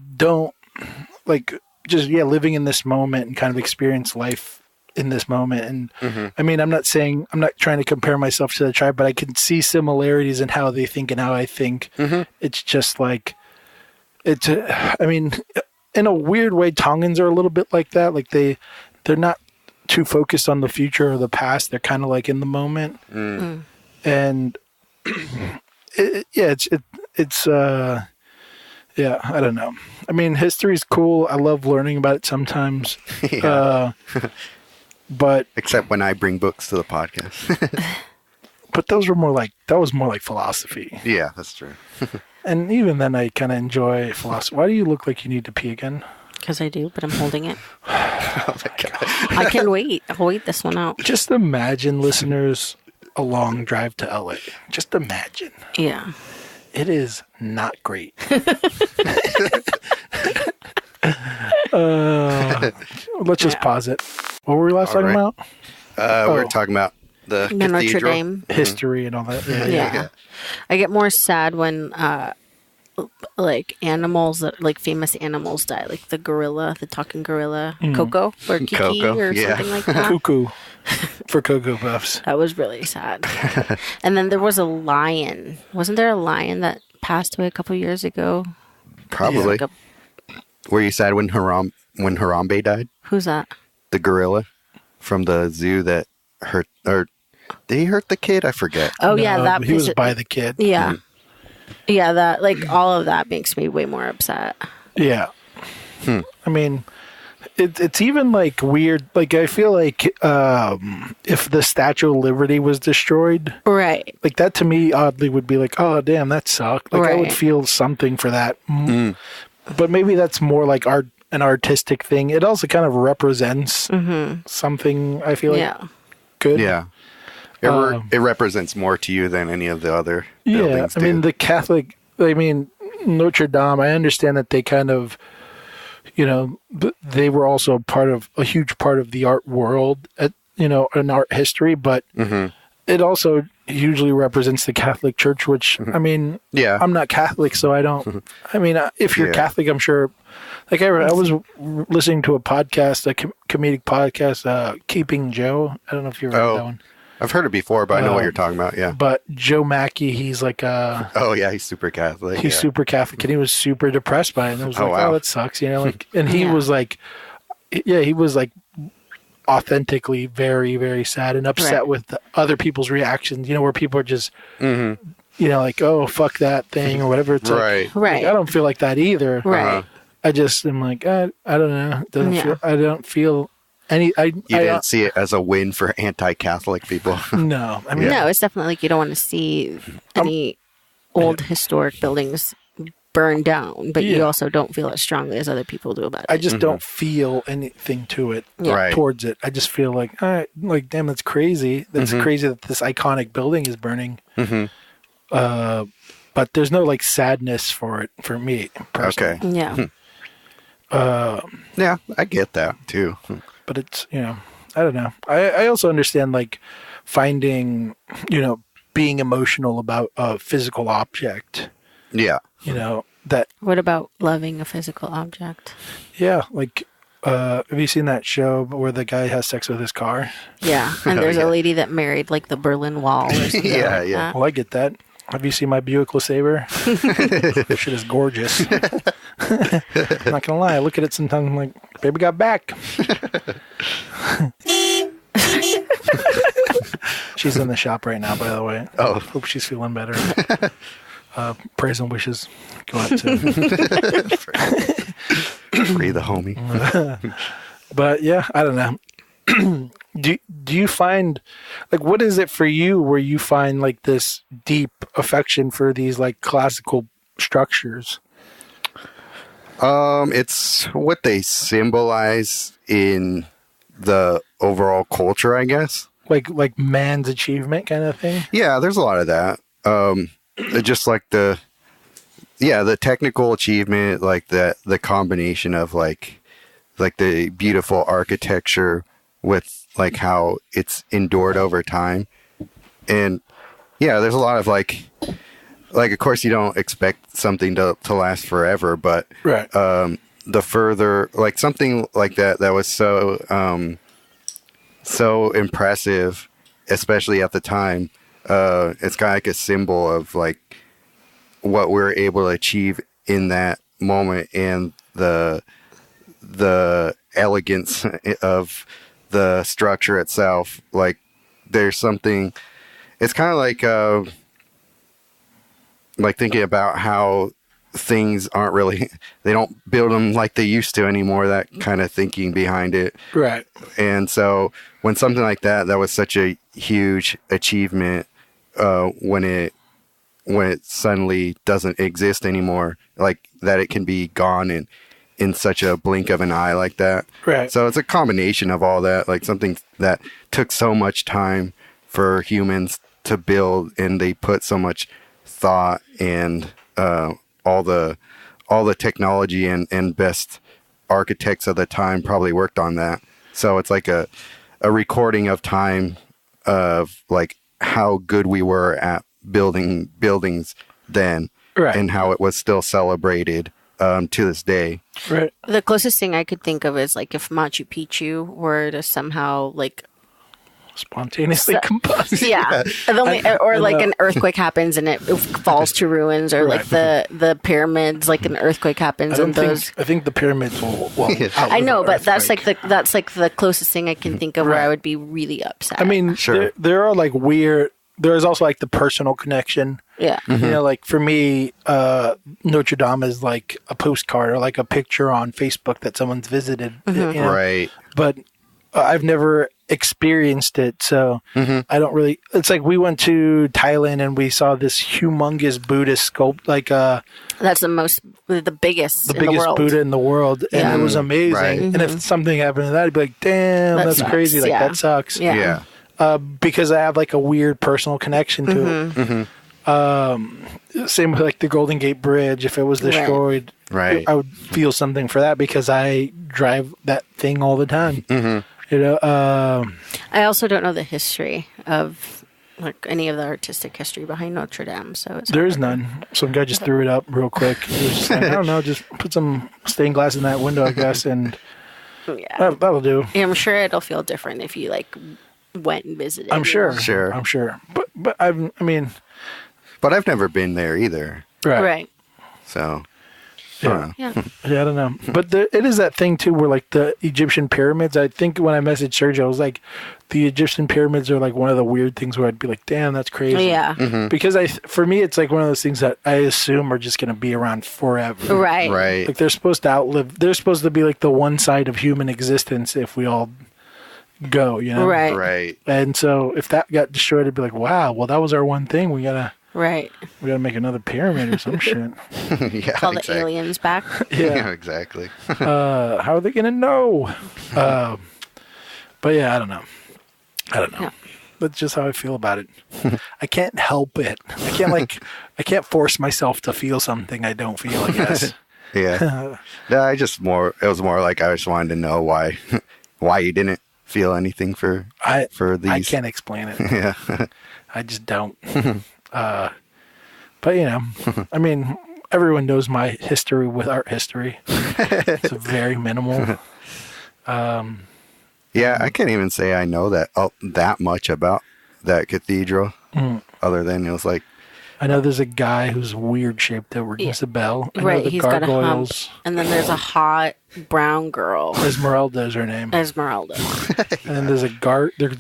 living in this moment and kind of experience life in this moment. And I mean, I'm not trying to compare myself to the tribe, but I can see similarities in how they think and how I think. It's just like, I mean, in a weird way, Tongans are a little bit like that. Like they're not too focused on the future or the past. They're kind of like in the moment. And I don't know. I mean, history's cool. I love learning about it sometimes. Yeah. But Except when I bring books to the podcast. but that was more like philosophy. Yeah, that's true. And even then I kind of enjoy philosophy. Why do you look like you need to pee again? Because I do, but I'm holding it. Oh my God. I can wait. I'll wait this one out. Just imagine, listeners, a long drive to LA. Just imagine. Yeah. It is not great. Let's just pause it. What were we last talking about? We're talking about the The Notre cathedral. Dame. History and all that. Yeah. Yeah. I get more sad when like animals that like famous animals die, like the gorilla, the talking gorilla, Coco or Kiki Coco, or yeah. something like that. Cuckoo for Cocoa Puffs. That was really sad. And then there was a lion. Wasn't there a lion that passed away a couple years ago? Probably. Like a- Were you sad when Harambe died? who's that? The gorilla from the zoo that hurt, or did he hurt the kid? I forget. Oh yeah, No, that he was piece of- by the kid. Yeah. Yeah, that like all of that makes me way more upset. Yeah. I mean, it's even like weird. Like I feel like if the Statue of Liberty was destroyed, Right. like that to me oddly would be like, oh damn, that sucked. Like I would Right. feel something for that. But maybe that's more like an artistic thing. It also kind of represents something. I feel like Yeah. good. Yeah. It represents more to you than any of the other Yeah, buildings I mean do. the Catholic. I mean Notre Dame. I understand that they kind of, they were also a huge part of the art world, in art history. But it also hugely represents the Catholic Church, which I mean, Yeah. I'm not Catholic, so I don't. I mean, if you're Yeah. Catholic, I'm sure. Like I was listening to a podcast, a comedic podcast, Keeping Joe. I don't know if you ever heard that one. I've heard it before, but I know what you're talking about. Yeah. But Joe Mackey, he's like Oh yeah, he's super Catholic. he's yeah. super Catholic, and he was super depressed by it. And it was Oh, like, wow. oh, that sucks, like. And he Yeah. was like, he was like authentically very, very sad and upset Right. with the other people's reactions. Where people are just, like, oh, fuck that thing or whatever. It's Right. like, Right. I don't feel like that either. Right. I just am like, I don't know. It doesn't Yeah. feel. I don't feel any. You didn't see it as a win for anti-Catholic people. No, I mean, No, it's definitely like you don't want to see any old historic buildings burn down, but you Yeah. also don't feel as strongly as other people do about it. I just don't feel anything to it. Right. Towards it. I just feel like, all right, like, damn, that's crazy. That's crazy that this iconic building is burning. But there's no like sadness for it for me personally. Okay. Yeah. Yeah, I get that too. But it's I don't know. I also understand like finding being emotional about a physical object. Yeah. That What about loving a physical object? like. Have you seen that show where the guy has sex with his car? Yeah. And Oh, there's yeah. a lady that married like the Berlin Wall or something. Yeah, like yeah. that. Well, I get that. Have you seen my Buick LeSabre? Shit is gorgeous. I'm not gonna lie. I look at it sometimes. I'm like, baby got back. She's in the shop right now, by the way. Oh. Hope she's feeling better. Prayers and wishes go out to. Free the homie. But yeah, I don't know. Do you find like what is it for you where you find like this deep affection for these like classical structures? It's what they symbolize in the overall culture, I guess. Like man's achievement kind of thing? Yeah, there's a lot of that. Just like the technical achievement, like the combination of like the beautiful architecture with like how it's endured over time. And yeah, there's a lot of like of course you don't expect something to last forever, but Right. the further like something like that was so impressive, especially at the time. It's kind of like a symbol of like what we're able to achieve in that moment and the elegance of the structure itself. Like there's something, it's kind of like thinking about how things aren't really, they don't build them like they used to anymore, that kind of thinking behind it. Right. And so when something like that was such a huge achievement, when it suddenly doesn't exist anymore, like that it can be gone and in such a blink of an eye like that. Right. So it's a combination of all that, like something that took so much time for humans to build, and they put so much thought and all the technology and best architects of the time probably worked on that. So it's like a recording of time of like how good we were at building buildings then, Right. and how it was still celebrated to this day. Right. The closest thing I could think of is like if Machu Picchu were to somehow like Spontaneously combust. yeah, or like an earthquake happens and it falls to ruins, or like the pyramids, like an earthquake happens and those. I think the pyramids will. I know, but that's like the closest thing I can think of where I would be really upset. I mean, Sure. there are like weird. There's also like the personal connection. yeah, You know, like for me, Notre Dame is like a postcard or like a picture on Facebook that someone's visited. You know? Right. But I've never experienced it, so I don't really. It's like we went to Thailand and we saw this humongous Buddhist sculpt, like that's the biggest in the world. Buddha in the world, and Yeah. it was amazing. Right. And if something happened to that, I'd be like, "Damn, That that's sucks, crazy! Like yeah. that sucks." Yeah. Yeah. Because I have like a weird personal connection to it. Same with like the Golden Gate Bridge. If it was destroyed, Right. I would feel something for that because I drive that thing all the time. You know, I also don't know the history of like any of the artistic history behind Notre Dame, so it's there is none. Some guy just threw it up real quick. He was just like, I don't know, just put some stained glass in that window, I guess, and yeah. that'll do. Yeah, I'm sure it'll feel different if you like went and visited. I'm sure. Sure. I'm sure. But I mean, But I've never been there either. Right. So, Yeah. Yeah. Yeah, I don't know. But it is that thing, too, where, like, the Egyptian pyramids, I think when I messaged Sergio, I was like, the Egyptian pyramids are, like, one of the weird things where I'd be like, damn, that's crazy. Yeah. Because for me, it's, like, one of those things that I assume are just going to be around forever. Right. right. Like, they're supposed to be, like, the one side of human existence if we all go, you know? Right. Right. And so if that got destroyed, I'd be like, wow, well, that was our one thing. We gotta make another pyramid or some shit. Yeah. Call the exactly. aliens back. Yeah, exactly. How are they gonna know? But yeah, I don't know. Yeah. That's just how I feel about it. I can't help it. I can't force myself to feel something I don't feel, I guess. Yeah. Yeah, it was more like I just wanted to know why you didn't feel anything for these. I can't explain it. Yeah. I just don't. But you know, I mean, everyone knows my history with art history. It's very minimal. Yeah, I can't even say I know that much about that cathedral, other than it was like, I know there's a guy who's weird shaped that rings a bell. I know Right. the He's got a hump. gargoyles. And then there's a hot brown girl. Esmeralda is her name. Esmeralda. And then there's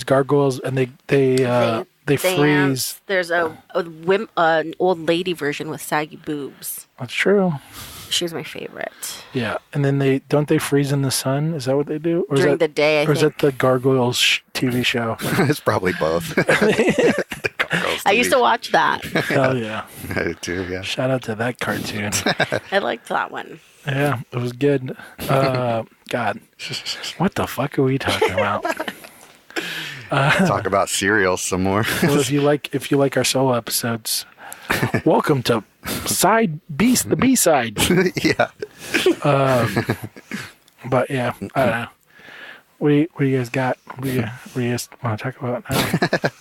gargoyles, and they They freeze. There's an old lady version with saggy boobs. That's true. She was my favorite. Yeah, and then they freeze in the sun. Is that what they do? Or During the day, I or is think. that the gargoyles TV show? it's probably both. I used to watch that. Hell yeah! I do too, yeah. Shout out to that cartoon. I liked that one. Yeah, it was good. God, what the fuck are we talking about? Talk about cereals some more. Well, if you like our solo episodes, welcome to the B side. Yeah. But yeah, I don't know. What do you guys got? What do you guys want to talk about now?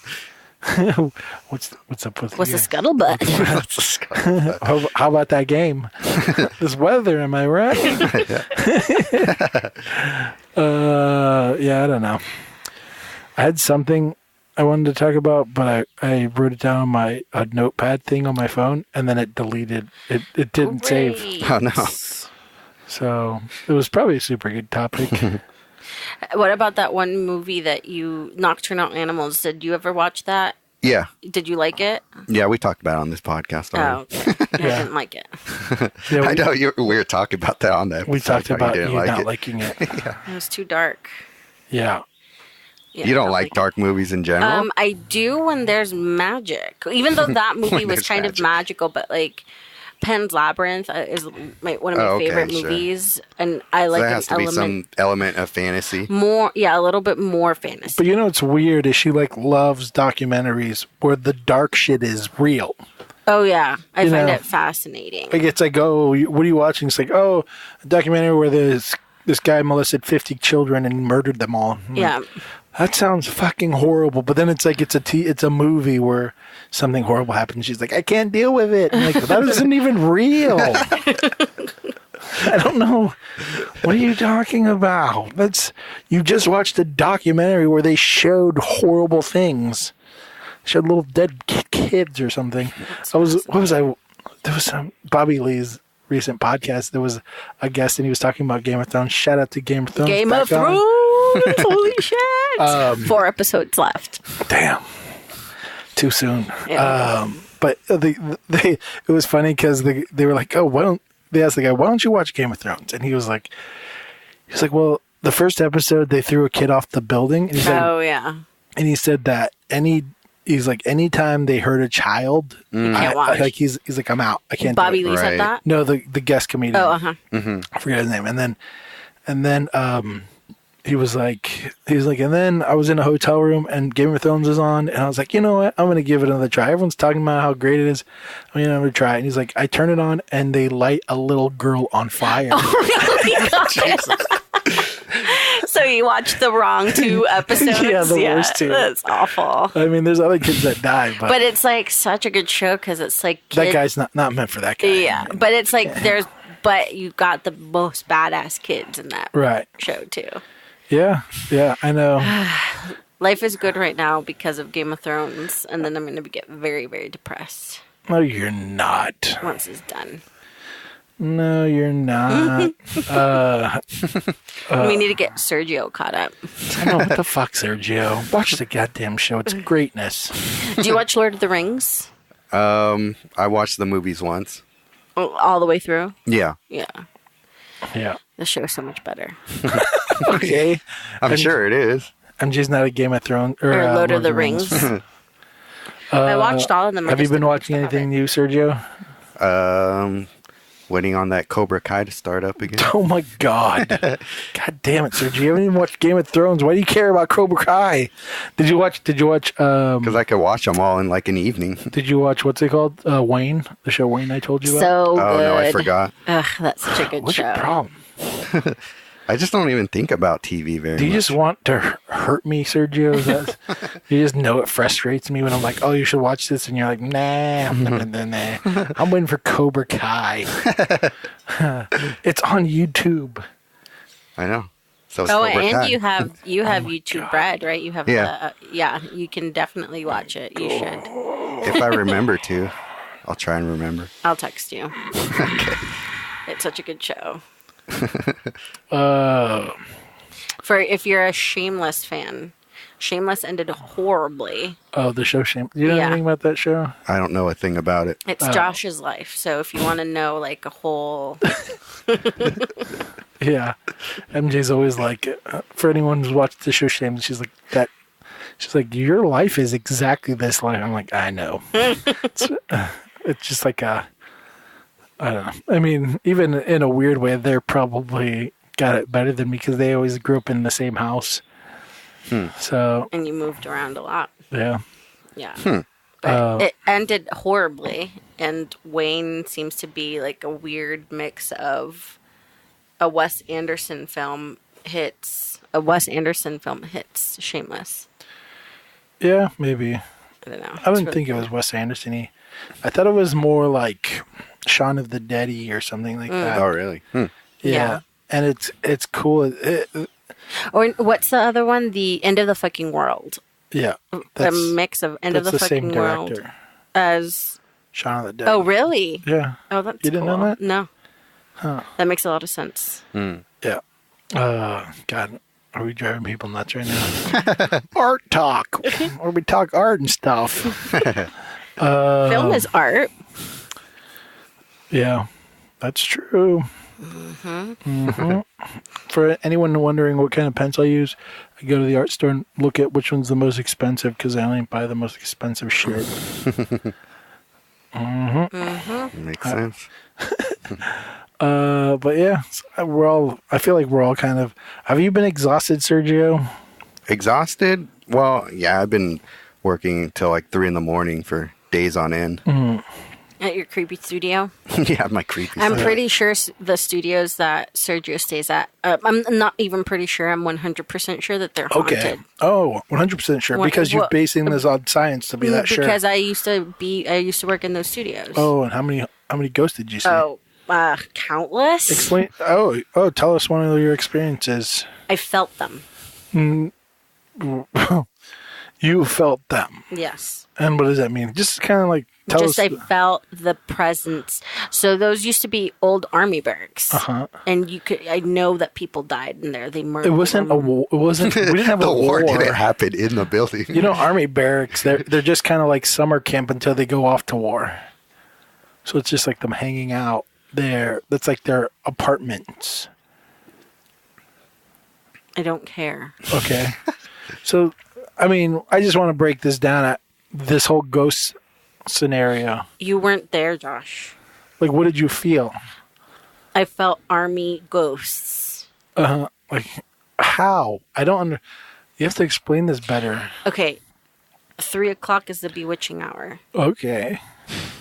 What's up with What's you? the scuttlebutt? How about that game? This weather, am I right? Yeah, I don't know. I had something I wanted to talk about, but I wrote it down on my notepad thing on my phone, and then it deleted. It didn't save. Oh, no. So it was probably a super good topic. What about that one movie that Nocturnal Animals? Did you ever watch that? Yeah. Did you like it? Yeah, we talked about it on this podcast already. Oh, I didn't like it. Yeah, I know we were talking about that on that. we talked about you didn't not liking it. It was too dark. Yeah. Yeah, You don't I like dark movies in general? I do when there's magic. Even though that movie was there's kind of magic. magical, but like Pan's Labyrinth is one of my favorite sure. movies, and I like There has to be element some element of fantasy. more. Yeah, a little bit more fantasy. But you know what's weird is she like loves documentaries where the dark shit is real. Oh yeah, I find know, it fascinating. Like it's like, oh, what are you watching? It's like, oh, a documentary where this guy molested 50 children and murdered them all. Yeah. That sounds fucking horrible. But then it's like it's a movie where something horrible happens. She's like, I can't deal with it. I'm like, that isn't even real. I don't know. What are you talking about? You just watched a documentary where they showed horrible things. Showed little dead kids or something. There was Bobby Lee's recent podcast. There was a guest and he was talking about Game of Thrones. Shout out to Game of Thrones. Game of Thrones. Holy shit. 4 episodes left. Damn. Too soon. Yeah. But it was funny because they were like, oh, they asked the guy, why don't you watch Game of Thrones? And he was like, well, the first episode they threw a kid off the building. And he said, Oh yeah. And he said that anytime they hurt a child, can't watch. Like he's like, I'm out. I can't. Bobby do it. Lee Right. said that. No, the guest comedian. Oh, uh-huh. I forget his name. And then he was like, and then I was in a hotel room and Game of Thrones was on, and I was like, you know what? I'm gonna give it another try. Everyone's talking about how great it is. I'm gonna try it. And he's like, I turn it on and they light a little girl on fire. So you watched the wrong 2 episodes. Yeah, the worst 2. That's awful. I mean, there's other kids that die, but But it's like such a good show because it's like that guy's not meant for that guy. Yeah, but it's like but you got the most badass kids in that Right. show too. Yeah, I know. Life is good right now because of Game of Thrones, and then I'm going to get very, very depressed No, you're not. once it's done. No, you're not. We need to get Sergio caught up. I know, what the fuck, Sergio? Watch the goddamn show. It's greatness. Do you watch Lord of the Rings I watched the movies once. all the way through? Yeah. Yeah, Yeah. the show's so much better. Okay. I'm sure it is. MJ's not a Game of Thrones Or Lord of the Rings. I watched all of them. I Have you just been didn't watching watch the anything new, Sergio? Waiting on that Cobra Kai to start up again. Oh my God. God damn it, Sergio. You haven't even watched Game of Thrones. Why do you care about Cobra Kai? Did you watch Because I could watch them all in like an evening. did you watch, what's it called? Wayne? The show Wayne I told you about? So Oh, good. no, I forgot. Ugh, that's such a good What's show. your problem? I just don't even think about TV very much. Do you just want to hurt me, Sergio? Is that, you just know it frustrates me when I'm like, oh, you should watch this. And you're like, nah. I'm waiting for Cobra Kai. It's on YouTube. I know. So it's Oh, Cobra and Kai. you have Oh YouTube Red, right? You have Yeah. yeah. You can definitely watch it. You should. If I remember to, I'll try and remember. I'll text you. It's such a good show. For if you're a Shameless fan, Shameless ended horribly. Oh, the show Shame. Do you know Yeah. anything about that show? I don't know a thing about it. It's Josh's life. So if you want to know like a whole, Yeah. MJ's always like, for anyone who's watched the show Shame, she's like, that. She's like, your life is exactly this life. I'm like, I know. It's just like I don't know. I mean, even in a weird way, they're probably got it better than me because they always grew up in the same house. So, and you moved around a lot. yeah. Yeah. But it ended horribly, and Wayne seems to be like a weird mix of a Wes Anderson film hits Shameless. Yeah, maybe. I don't know. I didn't think it was Wes Anderson-y. I thought it was more like Shaun of the Dead-y or something like that. Oh, really? Yeah. And it's cool. Or what's the other one? The End of the Fucking World. Yeah. A mix of End of the Fucking same World director. as. Shaun of the Dead. Oh, really? Yeah. Oh, that's You didn't know cool. that? No. That makes a lot of sense. Yeah. God, are we driving people nuts right now? Art talk. Or we talk art and stuff. Film is art. Yeah, that's true. Mm-hmm. For anyone wondering what kind of pencil I use, I go to the art store and look at which one's the most expensive because I only buy the most expensive shit. Makes sense. But yeah, I feel like we're all kind of, have you been exhausted, Sergio? Exhausted? Well, yeah, I've been working till like 3 a.m. for days on end. At your creepy studio? Yeah, my creepy I'm studio. pretty sure the studios that Sergio stays at, I'm not even pretty sure, I'm 100% sure that they're haunted. Okay. Oh, 100% sure. Because you're basing this on science to be that sure. Because I used to work in those studios. Oh, and how many ghosts did you see? Oh, countless. Explain. Oh, tell us one of your experiences. I felt them. You felt them. Yes. And what does that mean? Just kind of like tell us. I felt the presence. So those used to be old army barracks. And I know that people died in there. They murdered. It wasn't a war. It wasn't. We didn't have the a war. didn't happen in the building. You know, army barracks. They're just kind of like summer camp until they go off to war. So it's just like them hanging out there. That's like their apartments. I don't care. Okay. So, I mean, I just want to break this down at this whole ghost scenario. You weren't there, Josh. Like, what did you feel? I felt army ghosts. Like, how? I don't You have to explain this better. Okay. 3 o'clock is the bewitching hour. Okay.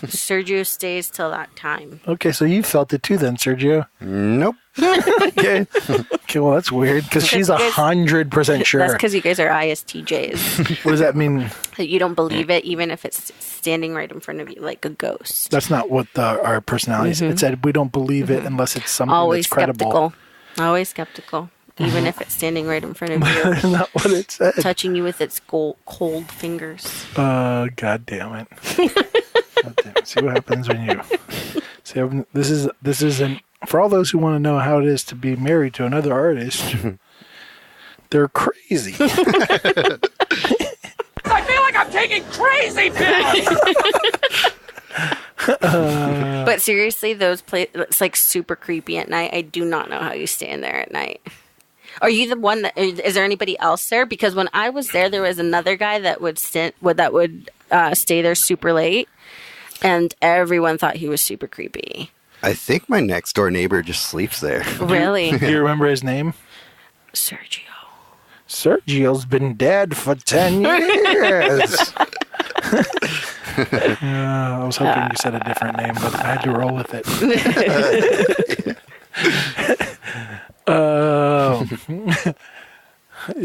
Sergio stays till that time. Okay, so you felt it too then, Sergio. Nope. Okay. Okay, well, that's weird because she's 100% sure. That's because you guys are ISTJs. What does that mean? That you don't believe it even if it's standing right in front of you like a ghost. That's not what our personalities. It said we don't believe it unless it's something Always that's credible. skeptical. Always skeptical. Even if it's standing right in front of you. That's not what it said. Touching you with its cold fingers. God damn it. God damn it. See what happens when you... See, this isn't... For all those who want to know how it is to be married to another artist, they're crazy. I feel like I'm taking crazy pills. But seriously, it's like super creepy at night. I do not know how you stand there at night. Are you the one that? Is there anybody else there? Because when I was there was another guy that would stay there super late, and everyone thought he was super creepy. I think my next door neighbor just sleeps there. Really? Do you remember his name? Sergio. Sergio's been dead for 10 years. I was hoping you said a different name, but I had to roll with it.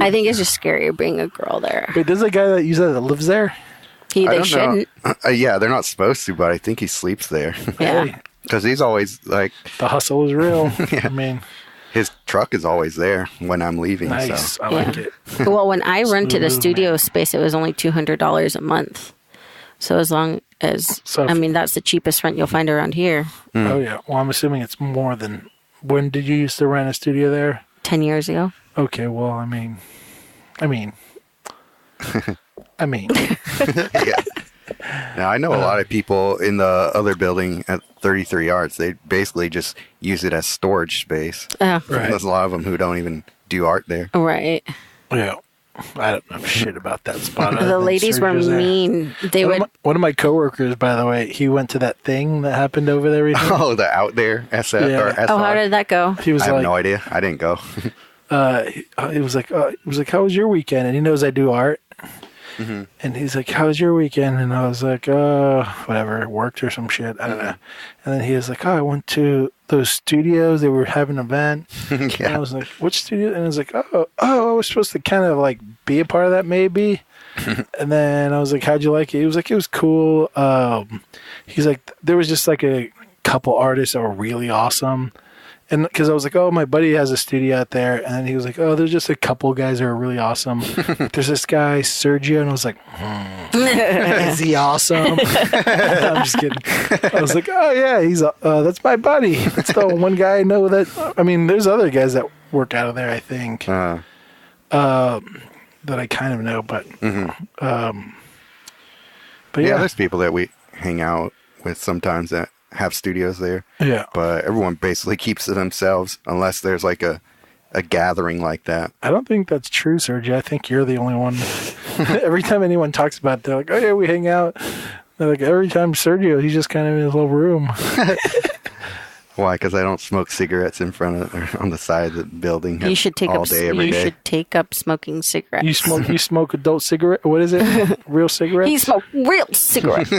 I think it's just scarier being a girl there. Wait, there's a guy that you said that lives there? They shouldn't. Yeah, they're not supposed to, but I think he sleeps there. Yeah. Hey, Because he's always like... the hustle is real. I mean... His truck is always there when I'm leaving. Nice. So. I like it. Well, when I rented a studio space, it was only $200 a month. So as long as... that's the cheapest rent you'll find around here. Oh, yeah. Well, I'm assuming it's more than... When did you used to rent a studio there? 10 years ago. Okay, well, I mean... Yeah. Now, I know a lot of people in the other building at 33 Arts. They basically just use it as storage space. Right. There's a lot of them who don't even do art there. Right. Yeah. I don't know shit about that spot. The ladies were mean. One of my coworkers, by the way, he went to that thing that happened over there recently. Oh, the Out There SF Yeah. or SR. Oh, how did that go? He was I have like, no idea. I didn't go. He was like, how was your weekend? And he knows I do art. Mm-hmm. And he's like, how was your weekend? And I was like, whatever, worked or some shit. I don't know. And then he was like, I went to those studios. They were having an event. Yeah. And I was like, which studio? And I was like, I was supposed to kind of like be a part of that maybe. And then I was like, how'd you like it? He was like, it was cool. He's like, there was just like a couple artists that were really awesome. And because I was like, my buddy has a studio out there. And then he was like, there's just a couple guys that are really awesome. There's this guy, Sergio. And I was like, is he awesome? I'm just kidding. I was like, yeah, he's that's my buddy. That's the one guy I know that, there's other guys that work out of there, I think, that I kind of know. But, but yeah, there's people that we hang out with sometimes that have studios there. Yeah. But everyone basically keeps to themselves unless there's like a gathering like that. I don't think that's true, Sergio. I think you're the only one. Every time anyone talks about it, they're like, oh, yeah, we hang out. Like every time Sergio, he's just kind of in his little room. Why? Because I don't smoke cigarettes in front of or on the side of the building. You should take all up. day, every You day. should take up smoking cigarettes. You smoke adult cigarette? What is it? Real cigarettes? He smoked real cigarettes.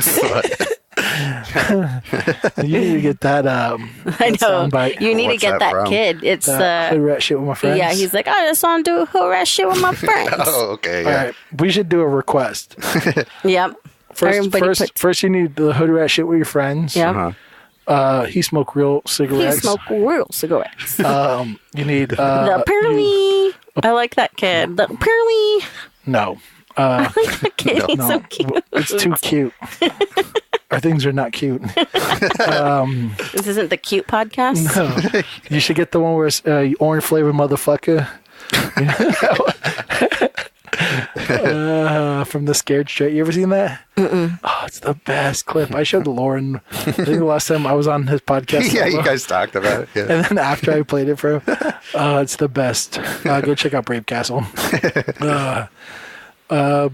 You need to get that. I know. soundbite. You need to What's get that that from? kid. It's Hood the. rat shit with my friends. Yeah, he's like, I just want to do hood rat shit with my friends. Oh, okay. All Yeah. right, we should do a request. Yep. Everybody First, you need the hood rat shit with your friends. Yep. Uh-huh. He smoked real He cigarettes. smoked real cigarettes. You need The apparently. I like that kid. The apparently. no. I like that kid. He's so cute. It's too cute. Our things are not cute. This isn't the cute podcast. No. You should get the one where it's orange flavor motherfucker. From the Scared Straight. You ever seen that? Mm-mm. Oh, it's the best clip. I showed Lauren. I think the last time I was on his podcast. Yeah, you guys talked about it. Yeah. And then after I played it for him, it's the best. Go check out Brave Castle. Yeah. I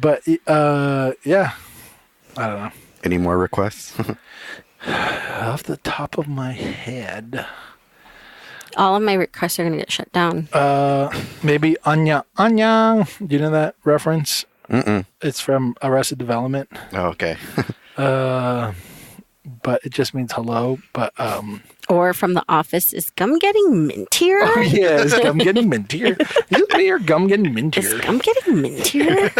don't know. Any more requests? Off the top of my head, All of my requests are going to get shut down. maybe Anya. Anya. Do you know that reference? Mm-mm. It's from Arrested Development. Oh, okay. But it just means hello. But Or from The Office, is gum getting mintier? yeah, is gum getting mintier? Is it me or gum getting Is mintier? gum getting mintier?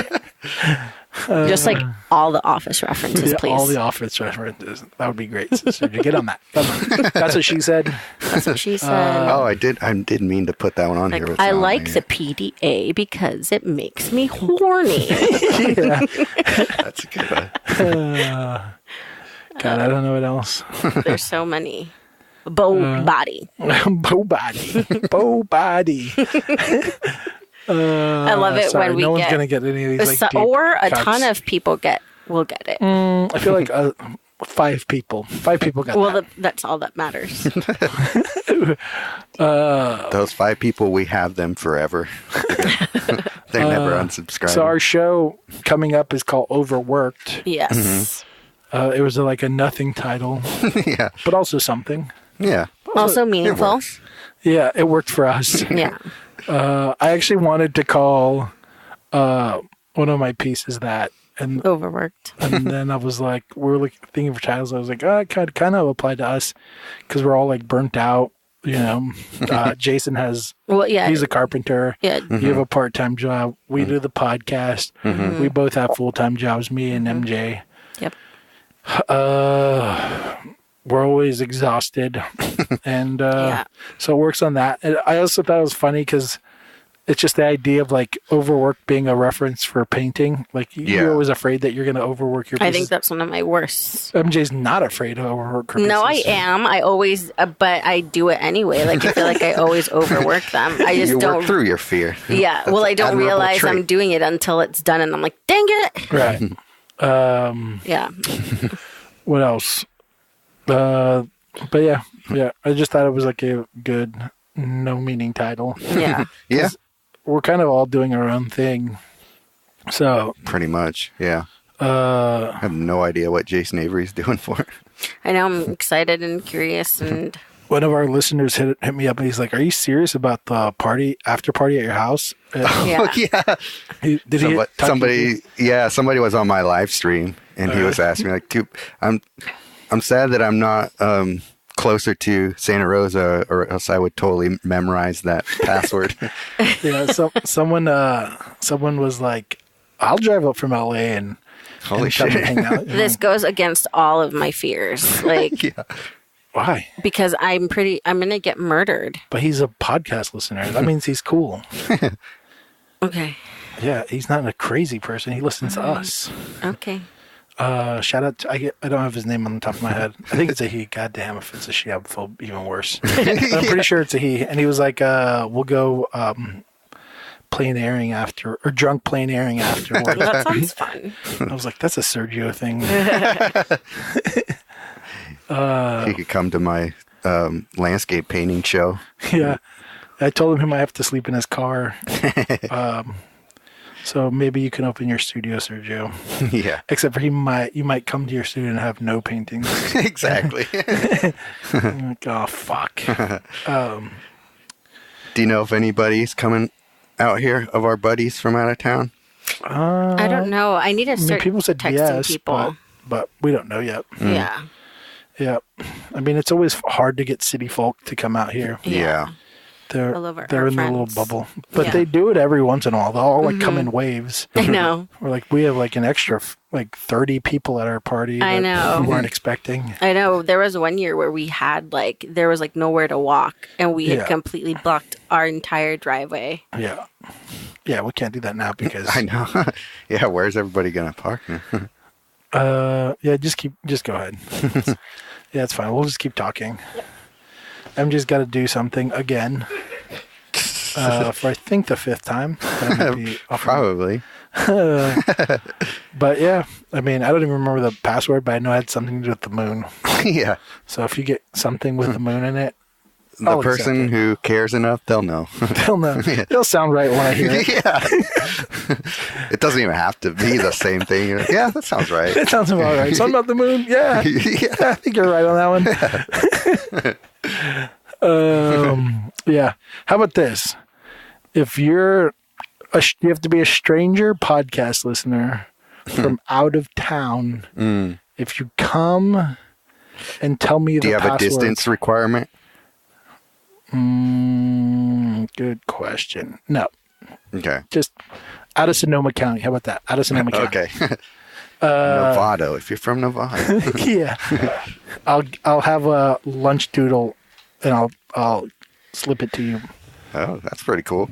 Just like all the Office references, Yeah, please. all the Office references. That would be great. So get on that. Come on. That's what she said. That's what she said. Oh, I didn't mean to put that one on Like, here. It's I not like on the PDA because it makes me horny. Yeah. That's a good one. God, I don't know what else. There's so many. Bow body. Bow body. Bow body. I love it Sorry, when we no get, one's gonna get any of these. Like, deep or a cuts. ton of people will get it. I feel like 5 people. 5 people got Well, that. that's all that matters. Those 5 people, we have them forever. They're never unsubscribed. So our show coming up is called Overworked. Yes. It was like a nothing title, Yeah. but also something. Yeah. Also It meaningful. works. Yeah, it worked for us. Yeah. I actually wanted to call one of my pieces that, and Overworked. then I was like, we were thinking for titles. I was like, oh, it kind of applied to us because we're all like burnt out. You know, Jason has. Well, yeah. He's a carpenter. Yeah. You have a part-time job. We do the podcast. We both have full-time jobs. Me and MJ. Yep. We're always exhausted, and Yeah. so it works on that. And I also thought it was funny because it's just the idea of like overwork being a reference for painting. Like you're always afraid that you're going to overwork your I pieces. think that's one of my worsts. MJ's not afraid to overwork her No, I pieces. am. I always, but I do it anyway. Like I feel like I always overwork them. I just You don't. work through your fear. Yeah. That's Well, I an don't admirable realize trait. I'm doing it until it's done, and I'm like, dang it. Right. Yeah. What else? But yeah. I just thought it was like a good, no meaning title. Yeah. Yeah. We're kind of all doing our own thing. So, Pretty much. Yeah. I have no idea what Jason Avery's doing for it. I know. I'm excited and curious, and one of our listeners hit me up and he's like, "Are you serious about the after party at your house?" yeah. Yeah. Somebody was on my live stream and he was asking me like, "Dude, I'm sad that I'm not closer to Santa Rosa, or else I would totally memorize that password." Yeah, someone was like, "I'll drive up from LA and Holy come shit. and hang out." This goes against all of my fears. Like, Yeah. Why? because I'm gonna get murdered. But he's a podcast listener. That means he's cool. Okay. Yeah, he's not a crazy person. He listens to us. Okay. Shout out to, I don't have his name on the top of my head. I think it's a he. God damn, if it's a she, I would feel even worse. But I'm pretty sure it's a he. And he was like, we'll go plein airing after, or drunk plein airing afterwards. That sounds fun. I was like, that's a Sergio thing. He could come to my landscape painting show. Yeah. I told him he might have to sleep in his car. So maybe you can open your studio, Sergio. Yeah. Except for you might come to your studio and have no paintings. Exactly. You're like, oh fuck. Do you know if anybody's coming out here of our buddies from out of town? I don't know. I need to start people said texting yes, people. but we don't know yet. Yeah. Yeah. I mean, it's always hard to get city folk to come out here. Yeah. They're All over they're our in their little friends. bubble, but Yeah. they do it every once in a while. They'll all like come in waves. I know. Or like we have like an extra like 30 people at our party. I that know. we weren't expecting. I know. There was one year where we had there was like nowhere to walk, and we had Yeah. completely blocked our entire driveway. Yeah. Yeah, we can't do that now because I know. Yeah, where's everybody going to park now? yeah, just go ahead. Yeah, it's fine. We'll just keep talking. MJ's got to do something again. For I think the 5th time. That might be off. Probably. But yeah, I mean, I don't even remember the password, but I know it had something to do with the moon. Yeah. So if you get something with the moon in it, The I'll accept person it. who cares enough, they'll know. They'll know. It'll sound right when I hear it. Yeah. It doesn't even have to be the same thing. You're like, yeah, that sounds right. It sounds about right. Something about the moon? Yeah. Yeah. I think you're right on that one. Yeah. How about this? If you have to be a stranger podcast listener from out of town, if you come and tell me Do you the have password. a distance requirement? Good question. No. Okay. Just out of Sonoma County. How about that? Out of Sonoma County. Okay. Novato, if you're from Nevada. Yeah. I'll have a lunch doodle and I'll slip it to you. Oh, that's pretty cool.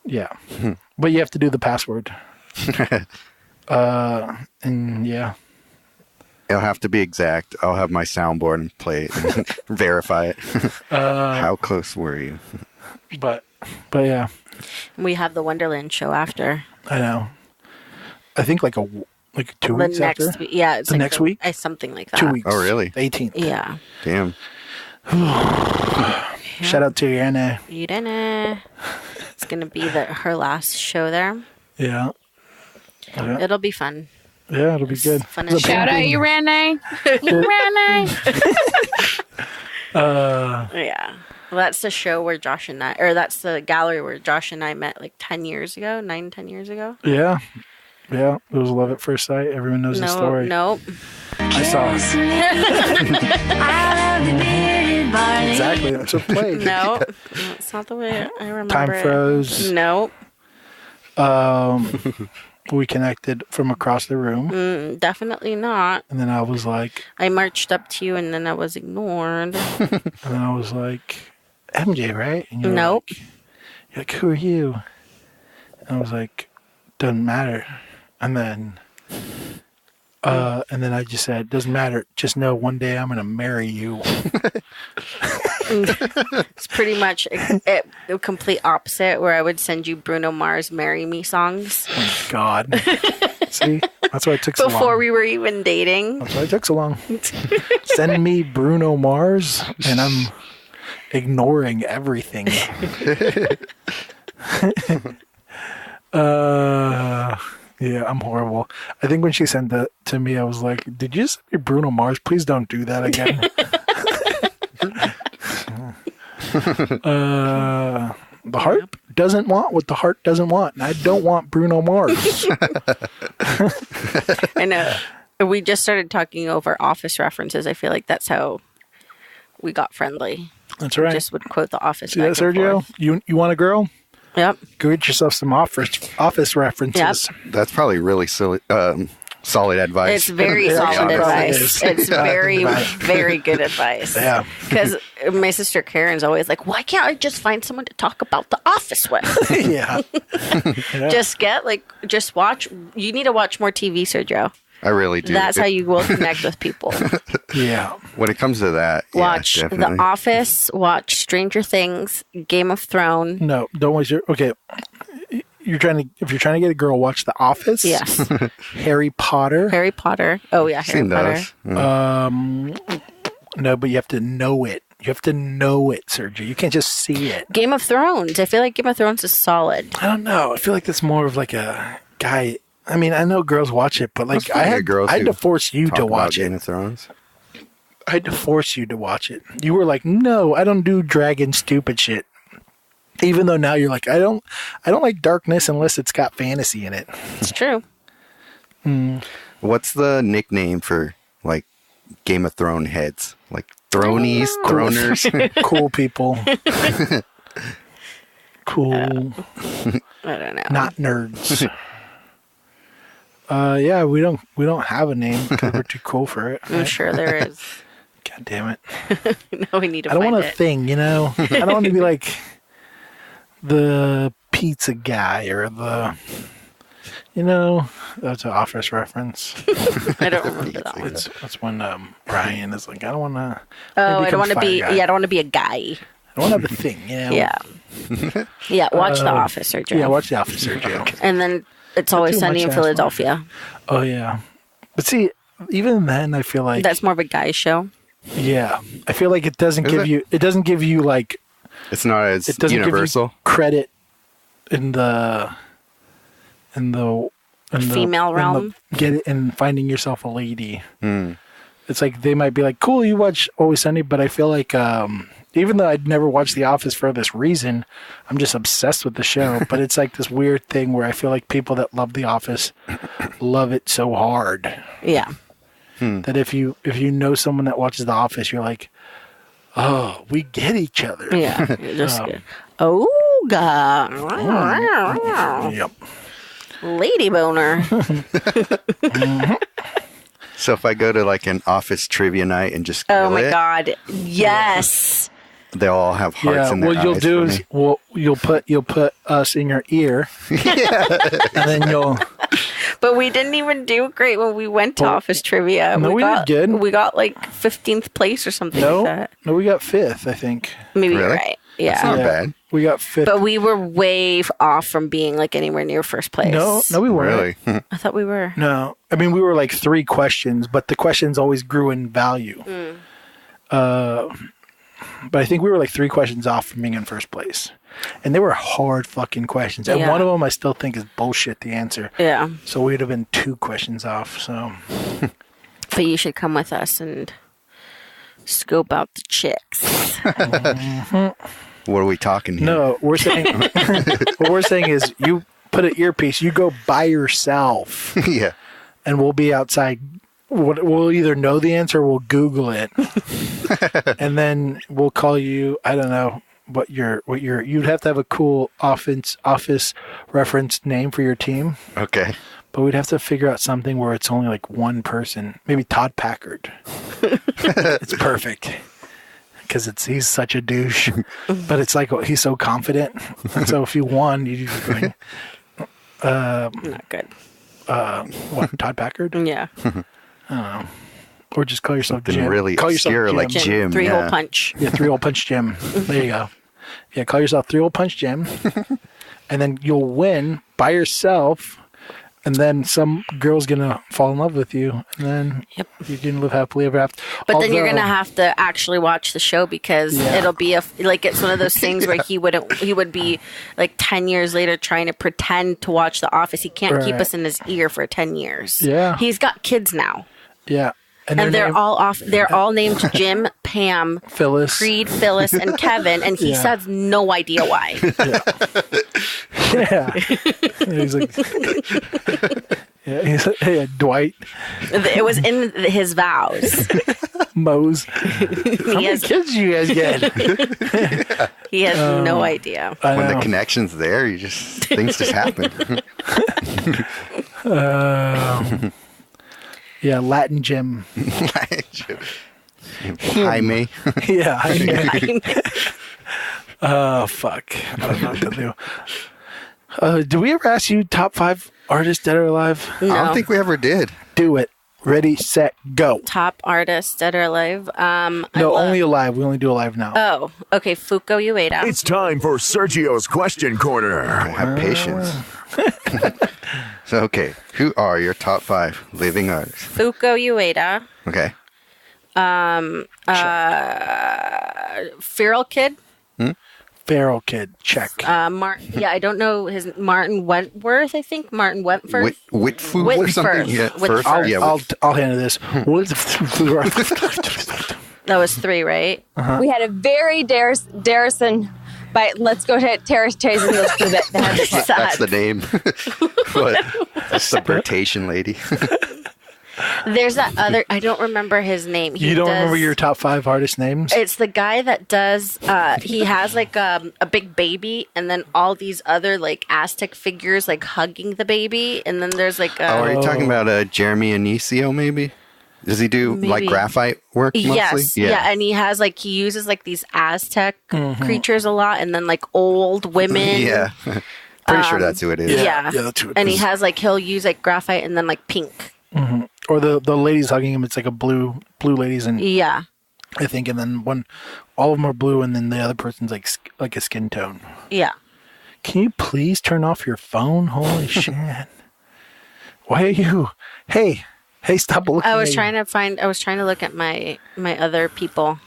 Yeah. But you have to do the password. And yeah. It'll have to be exact. I'll have my soundboard and play it and verify it. How close were you? But yeah, We have the Wonderland show after. I know. I think like 2 The weeks next after. week. Yeah, it's The like next week? something like that. 2 weeks. Oh, really? 18th. Yeah. Damn. Shout out to Anna. Irene. It's going to be her last show there. Yeah. Yeah, It'll be fun. it'll be good. Fun It's a as Shout out, painting. Irene. Irene. Yeah. Well, that's the show where that's the gallery where Josh and I met like 10 years ago, 10 years ago. Yeah. Yeah. It was love at first sight. Everyone knows the story. Nope. I saw it. Exactly. That's what played. No. That's not the way I remember Time it. froze. Nope. We connected from across the room. Definitely not. And then I was like, I marched up to you and then I was ignored. MJ, right? And you're Nope. you're like, who are you? And I was like, doesn't matter. And then I just said, doesn't matter. Just know one day I'm going to marry you. It's pretty much the complete opposite where I would send you Bruno Mars "Marry Me" songs Oh, God. See? That's why it took so long. before we were even dating. That's why it took so long. Send me Bruno Mars, and I'm ignoring everything. Yeah, I'm horrible. I think when she sent that to me, I was like, did you send me Bruno Mars? Please don't do that again. The heart doesn't want what the heart doesn't want, and I don't want Bruno Mars. I know. We just started talking over Office references. I feel like that's how we got friendly. That's right. Just would quote the Office. See that, back and Sergio? forth. You want a girl? Yep. Go get yourself some office references. That's probably really solid advice. It's very Yeah, solid it probably advice. is. It's Yeah, very, think about it. very good advice. Yeah. Because my sister Karen's always like, why can't I just find someone to talk about The Office with? Yeah. Yeah. Just watch. You need to watch more TV, Sergio. I really do. That's how you will connect with people. Yeah. When it comes to that, Watch yeah, The definitely. Office, watch Stranger Things, Game of Thrones. No, don't waste your. Okay. If you're trying to get a girl, watch The Office. Yes. Harry Potter. Harry Potter. Oh, yeah, Harry Seen Potter. those. No, but you have to know it. You have to know it, Sergio. You can't just see it. Game of Thrones. I feel like Game of Thrones is solid. I don't know. I feel like that's more of like a guy. I mean, I know girls watch it, but like I had to force you to watch it. Game of Thrones. I had to force you to watch it. You were like, no, I don't do dragon stupid shit. Even though now you're like, I don't like darkness unless it's got fantasy in it. It's true. What's the nickname for like Game of Thrones heads? Like thronies, throners? Cool people. Cool. I don't know. Not nerds. Yeah, we don't have a name because we're too cool for it. I'm sure there is. God damn it. No, we need to I don't find want a it. thing, you know? I don't want to be like the pizza guy or the, you know, that's an Office reference. I don't remember that one. That's when Brian is like, I don't want to. Oh, I don't want to be. Guy. Yeah, I don't want to be a guy. I don't have a thing, you know? Yeah. Yeah, watch The Office, Sergio. Yeah, watch The Office, Sergio. And then It's Always too Sunny much in ass Philadelphia. Oh, yeah. But see, even then, I feel like That's more of a guy show. yeah, I feel like it doesn't give you like It's not as it doesn't universal. give you credit in the Female realm. Get it in finding yourself a lady. It's like they might be like, cool, you watch Always Sunny, but I feel like even though I'd never watched The Office for this reason, I'm just obsessed with the show. But it's like this weird thing where I feel like people that love The Office love it so hard Yeah. that if you know someone that watches The Office, you're like, oh, we get each other. Yeah. You're just good. Oh, God. Yep. Lady boner. So if I go to like an office trivia night and just Oh, grill my it, God. Yes. they'll all have hearts Yeah, in their what you'll eyes do for is me. you'll put us in your ear, and then you'll. But we didn't even do great when we went to office trivia. No, we did good. We got like 15th place or something like that. No, we got 5th, I think. Maybe you're Really? right. That's Yeah. not bad. We got 5th. But we were way off from being like anywhere near first place. No, we weren't. Really? I thought we were. No, I mean we were like 3 questions, but the questions always grew in value. But I think we were like 3 questions off from being in first place, and they were hard fucking questions. And Yeah. one of them I still think is bullshit. The answer. Yeah. So we'd have been 2 questions off. So But you should come with us and scope out the chicks. What are we talking here? no, we're saying what we're saying is you put an earpiece, you go by yourself, Yeah. and we'll be outside. We'll either know the answer or we'll Google it. And then we'll call you. I don't know what you'd have to have a cool office reference name for your team, Okay. but we'd have to figure out something where it's only like one person. Maybe Todd Packard. It's perfect because he's such a douche, but it's like he's so confident. And so if you won, you'd just going, Not good. what, Todd Packard? Yeah. Or just call yourself Something Jim. really Call yourself obscure like Jim. Three-hole yeah. punch. Yeah, 3-hole punch Jim. There you go. Yeah, call yourself 3-hole punch Jim. And then you'll win by yourself. And then some girl's going to fall in love with you. And then you can live happily ever after. But then you're Although- gonna have to actually watch the show because Yeah. it'll be it's one of those things where he would be like 10 years later trying to pretend to watch The Office. He can't keep Right. us in his ear for 10 years. Yeah. He's got kids now. Yeah. And their they're name- all off. They're all named Jim, Pam, Phyllis. Creed, Phyllis, and Kevin, and he Yeah. has no idea why. Yeah. He's like, yeah, he's like, hey, Dwight, It was in his vows. Mose. How many kids do you guys get? He has no idea. I When know. the connection's there, things just happen. Yeah, Latin Jim. Jaime. Yeah. Oh, fuck. I don't know what to do. Do we ever ask you top 5 artists dead or alive? I don't think we ever did. Do it. Ready, set, go. Top artists dead or alive. No, only alive. We only do alive now. Oh, okay. Fuko Ueda. It's time for Sergio's Question Corner. Have patience. So, okay. Who are your top 5 living artists? Fuko Ueda. Okay. Feral Kid. Feral Kid, check. I don't know his Martin Wentworth. I think Martin Wentworth. Whitfu or something. Yeah, Whitford. I'll handle this. That was 3, right? We had a very Darrison, but let's go to Terrace Chase and let's do that. That's the name. What? That's the Bertation lady. There's that other. I don't remember his name. You don't remember your top 5 artist names? It's the guy that does. He has like a big baby, and then all these other like Aztec figures like hugging the baby, and then there's like. Are you talking about Jeremy Anicio? Maybe. Does he do like graphite work mostly? Yes, yeah, and he uses like these Aztec creatures a lot, and then like old women. Yeah, pretty sure that's who it is. Yeah, that's who it and is. he'll use like graphite and then like pink. Or the ladies hugging him, it's like a blue ladies, and yeah, I think, and then all of them are blue, and then the other person's like a skin tone. Yeah. Can you please turn off your phone? Holy shit! Why are you? Hey, stop looking. I was trying to look at my other people.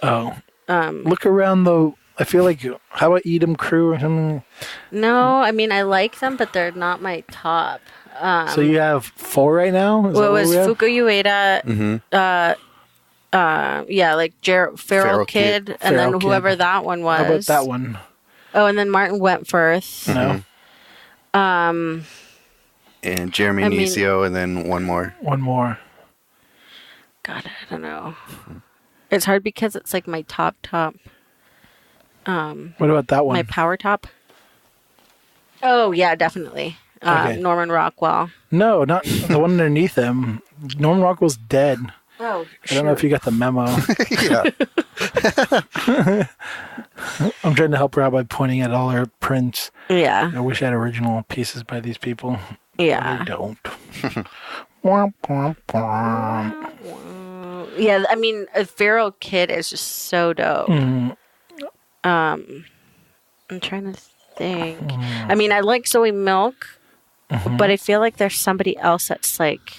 Oh. Look around though. I feel like, how about Edom Crew or something? No, I mean I like them, but they're not my top. So you have 4 right now? It was Fuku Ueda, like Feral Kid, and then whoever that one was. How about that one? Oh, and then Martin Wentworth. No. And Jeremy Anicio, and then one more. One more. God, I don't know. It's hard because it's like my top. What about that one? My power top. Oh yeah, definitely. Okay. Norman Rockwell. No, not the one underneath him. Norman Rockwell's dead. Oh, I don't know if you got the memo. Yeah. I'm trying to help her out by pointing at all her prints. Yeah. I wish I had original pieces by these people. Yeah. I don't. Yeah, I mean, a Feral Kid is just so dope. I'm trying to think. I mean, I like Zoe Milk, but I feel like there's somebody else that's like.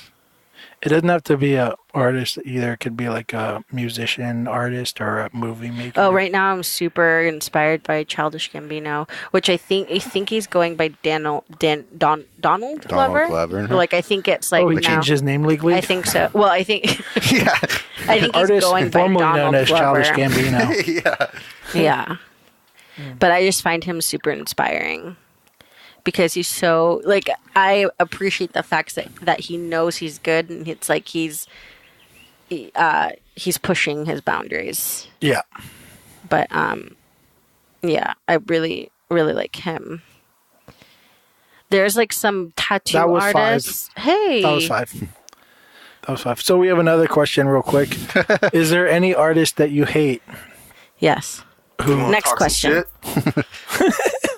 It doesn't have to be a artist either. It could be like a musician, artist, or a movie maker. Oh, right now I'm super inspired by Childish Gambino, which I think he's going by Donald Glover. Glover. Like I think it's like. Oh, he now, changed his name legally. I think so. Well, I think. Yeah. I think he's Artist going by formerly Donald known as Glover. Childish Gambino. Yeah. Yeah. But I just find him super inspiring because he's so like I appreciate the fact that he knows he's good and it's like he's pushing his boundaries. Yeah. But yeah, I really like him. There's like some tattoo That was artists. 5. Hey. That was 5. So we have another question real quick. Is there any artist that you hate? Yes. Next question.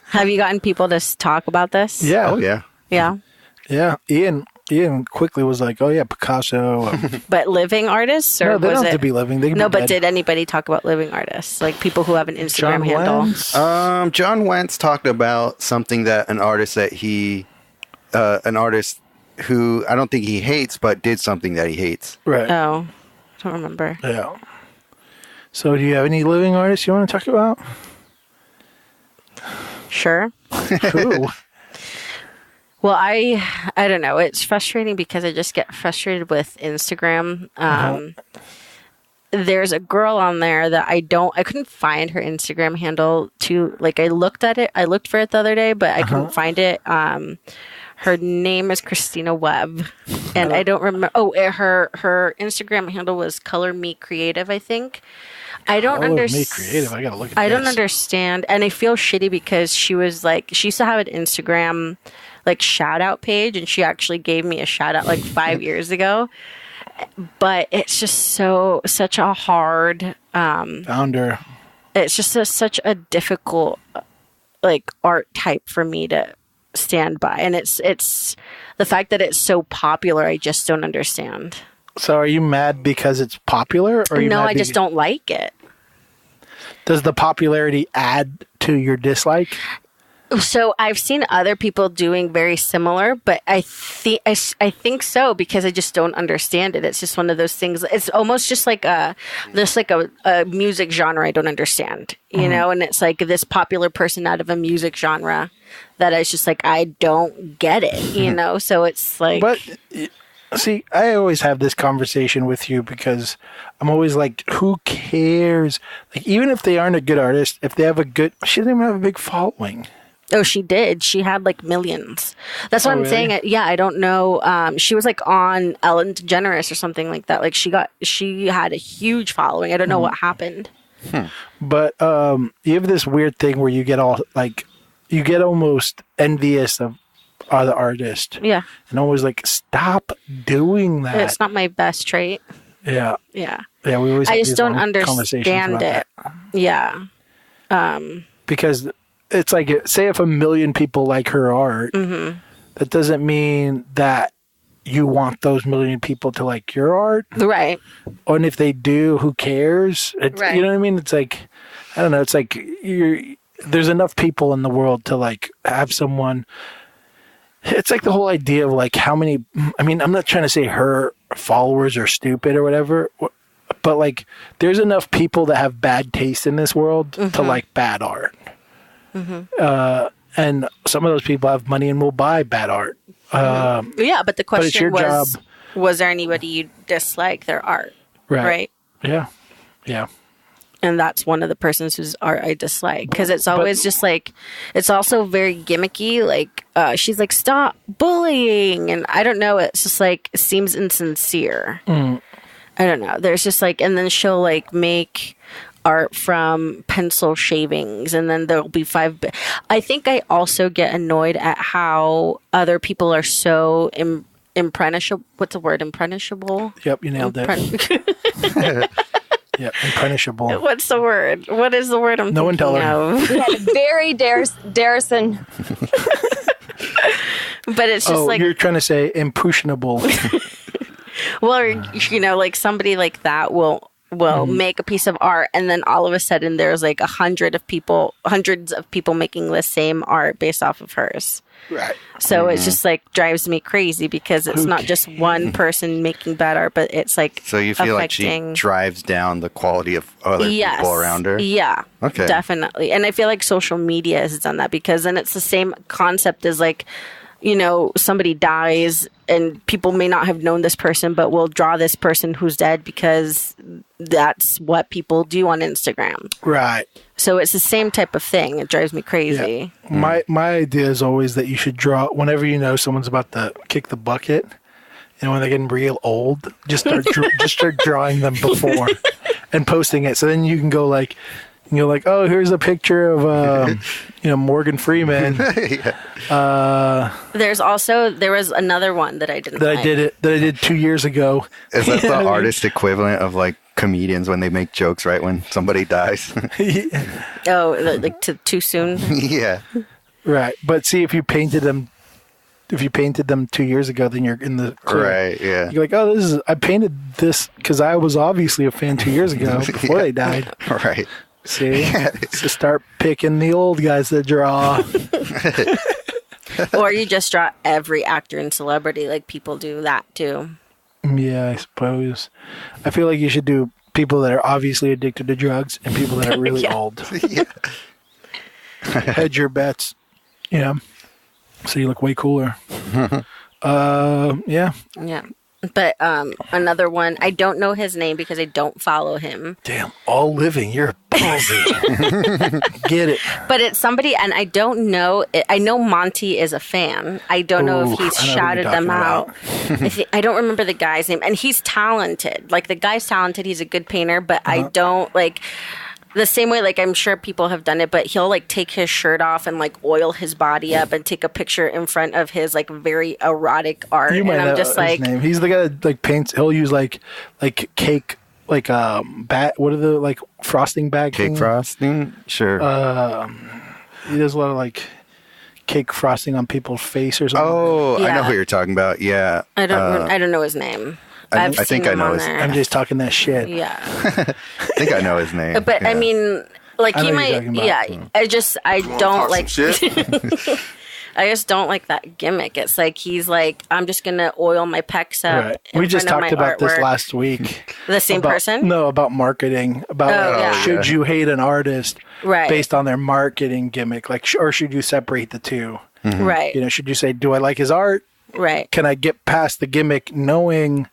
Have you gotten people to talk about this? Yeah. Oh, yeah. Yeah. Yeah. Ian quickly was like, oh, yeah, Picasso. But living artists? Or No, they was don't it... have to be living. They can No, be but dead. did anybody talk about living artists? Like people who have an Instagram John handle? Wentz? John Wentz talked about something that an artist who I don't think he hates, but did something that he hates. Right. Oh, I don't remember. Yeah. So do you have any living artists you want to talk about? Sure. Who? Well, I don't know. It's frustrating because I just get frustrated with Instagram. There's a girl on there that I couldn't find her Instagram handle I looked for it the other day, but I couldn't find it. Her name is Christina Webb, and I don't remember. Oh, her Instagram handle was Color Me Creative, I think. I don't understand. Me creative. I gotta look at I don't this. understand, and I feel shitty because she used to have an Instagram shout out page, and she actually gave me a shout out 5 years ago. But it's just such a hard Founder. It's just such a difficult art type for me to stand by, and it's the fact that it's so popular. I just don't understand. So are you mad because it's popular, or are you No, mad I just don't like it. Does the popularity add to your dislike? So I've seen other people doing very similar, but I think so because I just don't understand it. It's just one of those things. It's almost just like a music genre I don't understand, you know. And it's like this popular person out of a music genre that is just like I don't get it, you know. So it's like, But see, I always have this conversation with you because I'm always like, who cares? Like, even if they aren't a good artist, if they have she doesn't even have a big following. oh, she did. She had like millions. That's what I'm really? saying. Yeah, I don't know. She was like on Ellen DeGeneres or something like that. Like she had a huge following. I don't know what happened. But you have this weird thing where you get almost envious of other artists. Yeah. And always like, stop doing that. It's not my best trait. Yeah. Yeah. Yeah, we always I have just these don't long conversations understand about it. that. Yeah. Because it's like, say if 1 million people like her art, that doesn't mean that you want those 1 million people to like your art. Right. And if they do, who cares? Right. You know what I mean? It's like, I don't know. It's like there's enough people in the world to like have someone. It's like the whole idea of like how many. I mean, I'm not trying to say her followers are stupid or whatever, but like there's enough people that have bad taste in this world to like bad art. And some of those people have money and will buy bad art. Yeah, but the question it's your was, job. was there anybody you dislike their art? Right. Yeah. Yeah. And that's one of the persons whose art I dislike because it's always just like, it's also very gimmicky. Like she's like, stop bullying. And I don't know. It's just like, it seems insincere. I don't know. There's just like, and then she'll like make art from pencil shavings and then there'll be 5 I think I also get annoyed at how other people are so impressionable. What's the word? Impressionable? Yep, you nailed it. Yeah, impressionable. What's the word? What is the word I'm No one thinking tell her. of? We had a very Darrison. But it's just like, you're trying to say impressionable. well, you know, like somebody like that will make a piece of art and then all of a sudden there's like hundreds of people making the same art based off of hers. Right. So it's just like drives me crazy because it's not just one person making bad art, but it's like So you feel like she drives down the quality of other people around her? Yeah. Okay. Definitely. And I feel like social media has done that because then it's the same concept as like, you know, somebody dies and people may not have known this person, but will draw this person who's dead because that's what people do on Instagram. Right. So it's the same type of thing. It drives me crazy. Yeah. My idea is always that you should draw whenever you know someone's about to kick the bucket, and when they're getting real old, just start drawing them before and posting it. So then you can go like, oh, here's a picture of Morgan Freeman. There was another one that I didn't like. I did 2 years ago. Is that the artist equivalent of like comedians when they make jokes right when somebody dies? Oh, like too soon? Yeah. Right. But see, if you painted them 2 years ago, then you're in the clear. Right, yeah. You're like, oh, I painted this because I was obviously a fan 2 years ago before they died. Right. See? So start picking the old guys that draw. Or you just draw every actor and celebrity, like people do that too. Yeah, I suppose. I feel like you should do people that are obviously addicted to drugs and people that are really old. Yeah. Hedge your bets, so you look way cooler. Yeah. Yeah. But another one, I don't know his name because I don't follow him. Damn, all living, you're ballsy. Get it. But it's somebody, and I don't know. I know Monty is a fan. I don't know if he's shouted them out. I don't remember the guy's name. And he's talented. Like, the guy's talented. He's a good painter. But I don't, like... The same way, like, I'm sure people have done it, but he'll, like, take his shirt off and, like, oil his body up and take a picture in front of his, like, very erotic art. You might and I'm know just like... his name. He's the guy that, like, paints... He'll use, like cake... Like, what are the, like, frosting bag Cake things? frosting? Sure. He does a lot of, like, cake frosting on people's face or something. Oh, Yeah. I know who you're talking about. Yeah. I don't know his name. I I've seen think I him know on his- there. I'm just talking that shit. Yeah. I think I know his name. But, yeah. I mean, Like I he know what you're might, talking about. I don't like. Shit. I just don't like that gimmick. It's like he's like, I'm just gonna oil my pecs up. Right. in We just front of talked my about this artwork. last week. The same About- person? No, about marketing. About Oh, yeah. should you hate an artist Right. based on their marketing gimmick, like, or should you separate the two? Right. You know, should you say, do I like his art? Right. Can I get past the gimmick knowing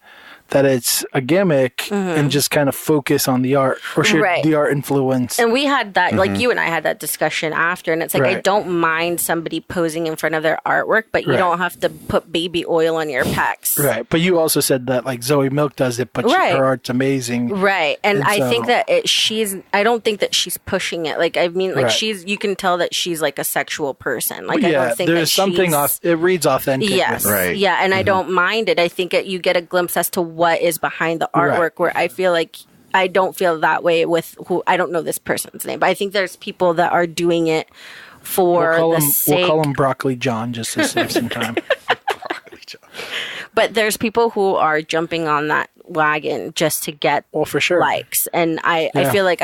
that it's a gimmick and just kind of focus on the art? Or should Right. the art influence? And we had that, like you and I had that discussion after, and it's like, I Right. don't mind somebody posing in front of their artwork, but you Right. don't have to put baby oil on your pecs. Right. But you also said that, like, Zoe Milk does it, but Right. her art's amazing. Right. And And I so- think that I don't think that she's pushing it. Like, I mean, like, Right. you can tell that she's like a sexual person. Like, I Yeah, don't think there's that something she's, off. It reads authentic. Yes. with it. Right. Yeah. And I don't mind it. I think you get a glimpse as to what is behind the artwork, Right. where I feel like I don't feel that way with I don't know this person's name, but I think there's people that are doing it for We'll the call, sake. we'll call him Broccoli John just to save some time. But there's people who are jumping on that wagon just to get Well, for sure. likes, and I Yeah. feel like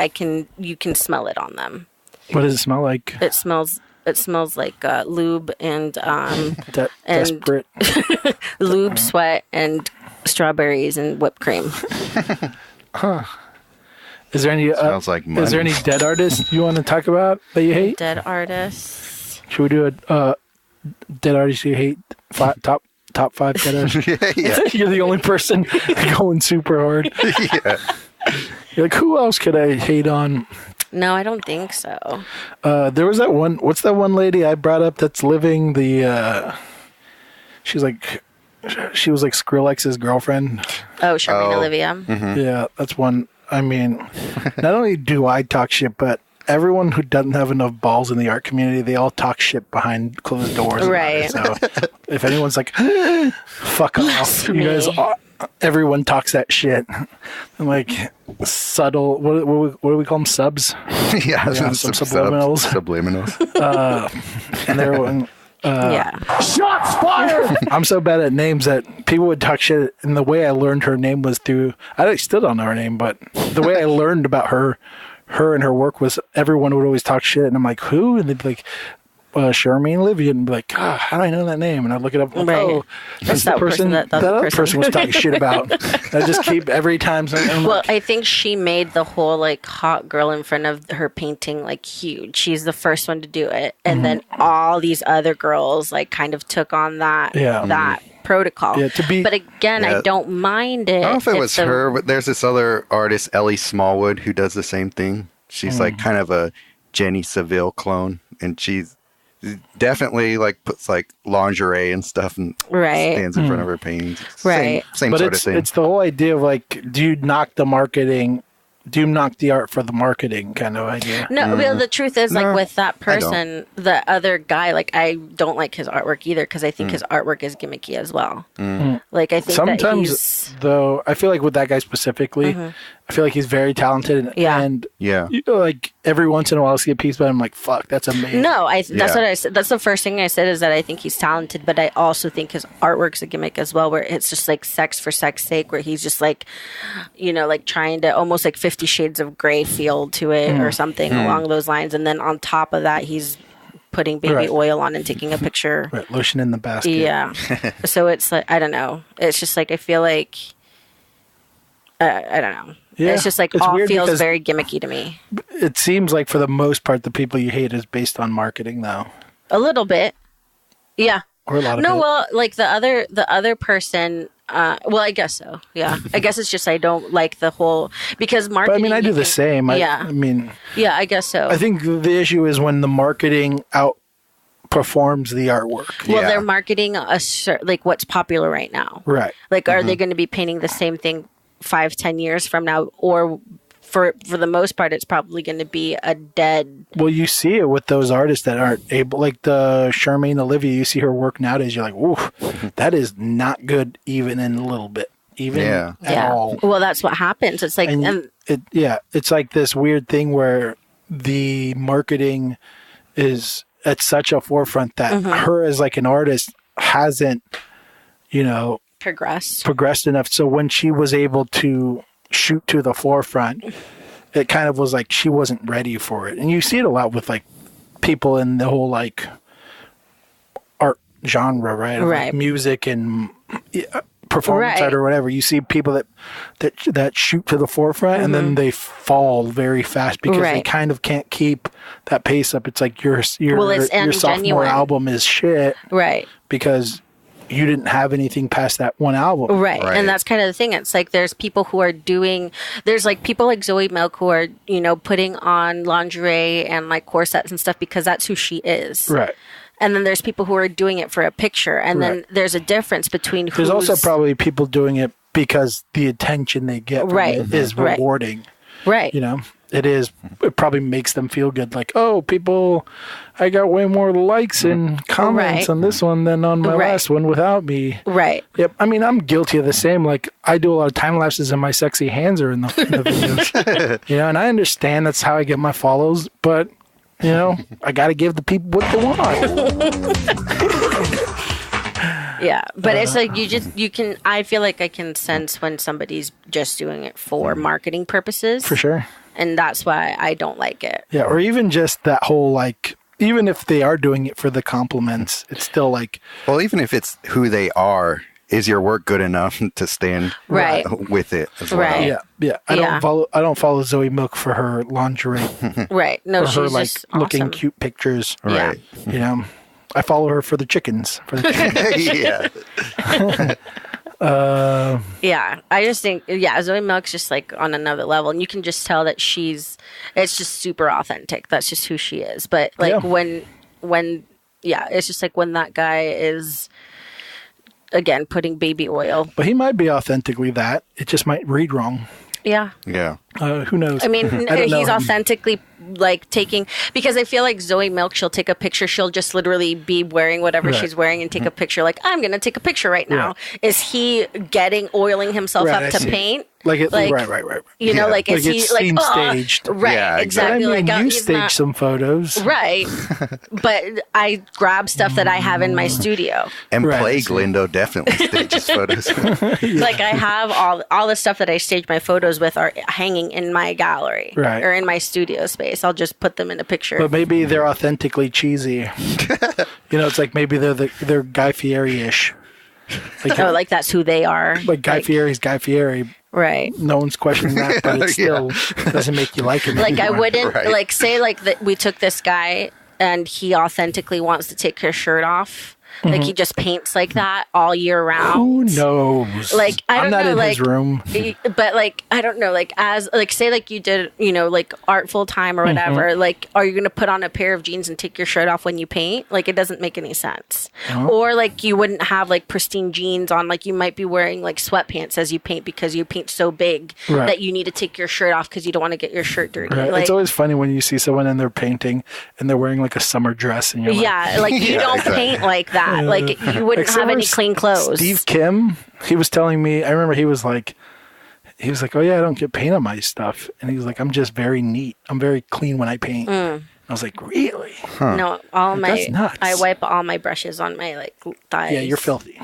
you can smell it on them. What does it smell like? It smells like lube and and- Desperate. lube, sweat, and strawberries and whipped cream. Is there any? Smells like Is there money. any dead artists you want to talk about that you hate? Dead artists. Should we do a dead artist you hate? Top 5 dead artists. Yeah. You're the only person going super hard. Yeah. You're like, who else could I hate on? No, I don't think so. There was that one. What's that one lady I brought up that's living the? She was like Skrillex's girlfriend. Oh, Charmaine Oh. Olivia. Yeah, that's one. I mean, not only do I talk shit, but everyone who doesn't have enough balls in the art community, they all talk shit behind closed doors. about Right. it. So if anyone's like, fuck off, you guys, everyone talks that shit. I'm like, subtle, what do we call them? Subs? Yeah. some subliminals. Subliminals. And everyone. Yeah. Shots fired! I'm so bad at names that people would talk shit, and the way I learned her name was through. I still don't know her name, but the way I learned about her and her work was everyone would always talk shit, and I'm like, who? And they'd be like, Charmaine Olivia, and be like, God, how do I know that name? And I'd look it up. Like, Right. oh, that's the that person person that that other other person. person was talking shit about. I just keep every time. I'm Well, like, I think she made the whole like hot girl in front of her painting like huge. She's the first one to do it, and then all these other girls like kind of took on that Yeah. that protocol. Yeah, to be- but again, Yeah. I don't mind it. I don't know if it was the- her, but there's this other artist, Ellie Smallwood, who does the same thing. She's like kind of a Jenny Seville clone, and she's definitely like puts like lingerie and stuff and Right. stands in front of her paintings. Right. Same but sort it's of thing. it's the whole idea of like, do you knock the marketing? Do you knock the art for the marketing kind of idea? No, well, the truth is, like No, with that I don't. person, the other guy, like I don't like his artwork either because I think his artwork is gimmicky as well. Like I think that Sometimes, he's though, I feel like with that guy specifically, I feel like he's very talented. Yeah. And Yeah. you know, like every once in a while, I see a piece, but I'm like, fuck, that's amazing. no, that's Yeah. what I said. That's the first thing I said is that I think he's talented, but I also think his artwork's a gimmick as well, where it's just like sex for sex sake, where he's just like, you know, like trying to almost like 50 Shades of Grey feel to it or something along those lines, and then on top of that, he's putting baby Right. oil on and taking a picture. Right, lotion in the basket. Yeah. So it's like, I don't know. It's just like, I feel like, I don't know. Yeah, It's just like it's all weird feels because- very gimmicky to me. It seems like for the most part, the people you hate is based on marketing, though. A little bit. Yeah. Or a lot of No, it. well, like the other person, well, I guess so. Yeah. I guess it's just I don't like the whole, because But marketing. I mean, I do you the can- same. Yeah. I mean, Yeah, I guess so. I think the issue is when the marketing outperforms the artwork. well, Yeah. they're marketing like what's popular right now. Right. Like, are they going to be painting the same thing 5-10 years from now? Or for the most part, it's probably going to be a dead. Well, you see it with those artists that aren't able, like the Charmaine Olivia. You see her work nowadays. You're like, ooh, that is not good, even in a little bit, even Yeah. at all. Well, that's what happens. It's like, And it's like this weird thing where the marketing is at such a forefront that her as like an artist hasn't, progressed. progressed enough. So when she was able to shoot to the forefront it kind of was like she wasn't ready for it. And you see it a lot with like people in the whole like art genre, right? Of, like, Right. music and performance art or whatever. You see people that shoot to the forefront and then they fall very fast because they kind of can't keep that pace up. It's like your sophomore album is shit, right? Because you didn't have anything past that one album. Right. And that's kind of the thing. It's like there's people who are there's like people like Zoe Milk who are, putting on lingerie and like corsets and stuff because that's who she is. Right. And then there's people who are doing it for a picture. And then there's a difference between There's also probably people doing it because the attention they get from it is rewarding. Right. It probably makes them feel good. Like, oh, people, I got way more likes and comments on this one than on my last one without me. Right. Yep. I mean, I'm guilty of the same. Like, I do a lot of time lapses and my sexy hands are in the videos. And I understand that's how I get my follows, but, I got to give the people what they want. Yeah, but it's like I feel like I can sense when somebody's just doing it for marketing purposes. For sure. And that's why I don't like it. Yeah, or even just that whole, like, even if they are doing it for the compliments, it's still like... Well, even if it's who they are, is your work good enough to stand with it as well? Right. Yeah. I don't follow Zoe Milk for her lingerie. Right. No, she's her, like, just looking awesome. cute pictures. Right. I follow her for the chickens. Yeah. Yeah, I just think, Zoe Milk's just like on another level, and you can just tell that it's just super authentic. That's just who she is. But like when it's just like when that guy is, again, putting baby oil. But he might be authentically that. It just might read wrong. Yeah. Yeah. Who knows? I mean, he's he's authentically like taking, because I feel like Zoe Milk, she'll take a picture. She'll just literally be wearing whatever she's wearing and take a picture. Like, I'm going to take a picture right now. Is he oiling himself up to paint? Right. Like, is he it's like scene staged? Right, Yeah, exactly. I mean, like, you staged some photos, right? But I grab stuff that I have in my studio. And Plague Lindo definitely stages photos. Like, I have all the stuff that I stage my photos with are hanging in my gallery or in my studio space. I'll just put them in a picture. But maybe they're authentically cheesy. It's like maybe they're Guy Fieri-ish. Like that's who they are. Like Guy Fieri's Guy Fieri. Right. No one's questioning that, but it still doesn't make you like him. Like, anymore. I wouldn't like say like that we took this guy and he authentically wants to take his shirt off. Like, he just paints like that all year round. Who knows? Like, I'm not in his room. But like, I don't know. Like, as like, say like you did, like art full time or whatever. Like, are you going to put on a pair of jeans and take your shirt off when you paint? Like, it doesn't make any sense. Or like, you wouldn't have like pristine jeans on. Like, you might be wearing like sweatpants as you paint because you paint so big that you need to take your shirt off because you don't want to get your shirt dirty. Right. Like, it's always funny when you see someone in their painting and they're wearing like a summer dress and you're like, you don't paint like that. Like, you wouldn't have any clean clothes. Steve Kim, he was telling me, I remember he was like, oh yeah, I don't get paint on my stuff. And he was like, I'm just very neat. I'm very clean when I paint. I was like, really? No, That's nuts. I wipe all my brushes on my like thighs. Yeah, you're filthy.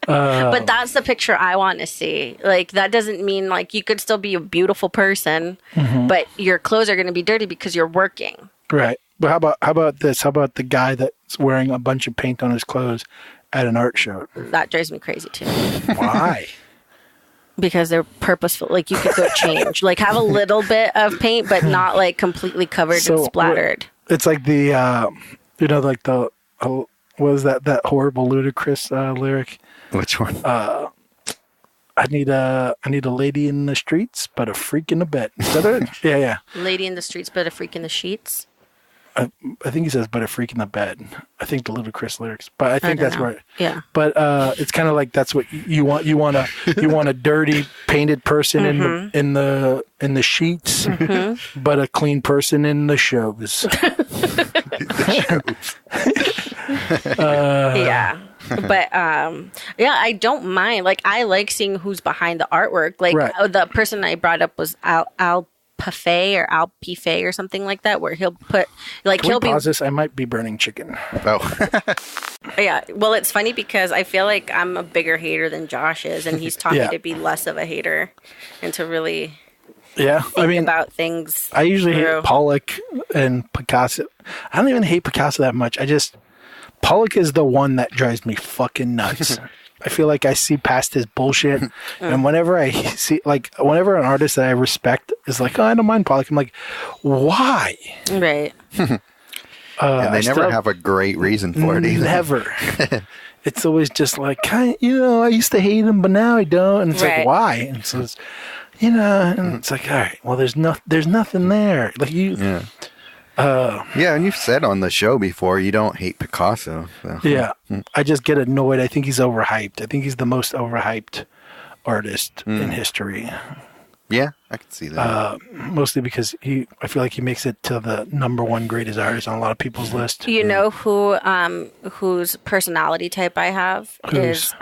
But that's the picture I want to see. Like, that doesn't mean like you could still be a beautiful person, but your clothes are going to be dirty because you're working. Right. But how about this? How about the guy that's wearing a bunch of paint on his clothes at an art show? That drives me crazy too. Why? Because they're purposeful. Like, you could go change. Like, have a little bit of paint, but not like completely covered and splattered. It's like the, like the, what was that horrible ludicrous lyric? Which one? I need a lady in the streets, but a freak in the bed. Is that it? Yeah. Lady in the streets, but a freak in the sheets. I think he says, but a freak in the bed. I think the ludicrous lyrics, but I think that's right. Yeah. But it's kind of like that's what you want. You want a dirty painted person in the sheets, but a clean person in the shows. Yeah. But I don't mind. Like, I like seeing who's behind the artwork. Like, the person I brought up was Al Pafay or Al Pifay or something like that, where he'll put like Can we pause this? I might be burning chicken. Oh. Yeah. Well, it's funny because I feel like I'm a bigger hater than Josh is, and he's taught me to be less of a hater and to really Yeah, I mean, about things. I usually through. hate Pollock and Picasso. I don't even hate Picasso that much. Pollock is the one that drives me fucking nuts. I feel like I see past his bullshit. And whenever whenever an artist that I respect is like, oh, I don't mind Pollock, I'm like, why? Right. And they never have a great reason for it either. Never. It's always just like, I used to hate him, but now I don't. And it's like, why? And so it's, and it's like, all right, well, there's nothing there. Like Yeah, and you've said on the show before you don't hate Picasso. So. Yeah, I just get annoyed. I think he's overhyped. I think he's the most overhyped artist in history. Yeah, I can see that. Mostly because I feel like he makes it to the number one greatest artist on a lot of people's list. You know whose personality type I have is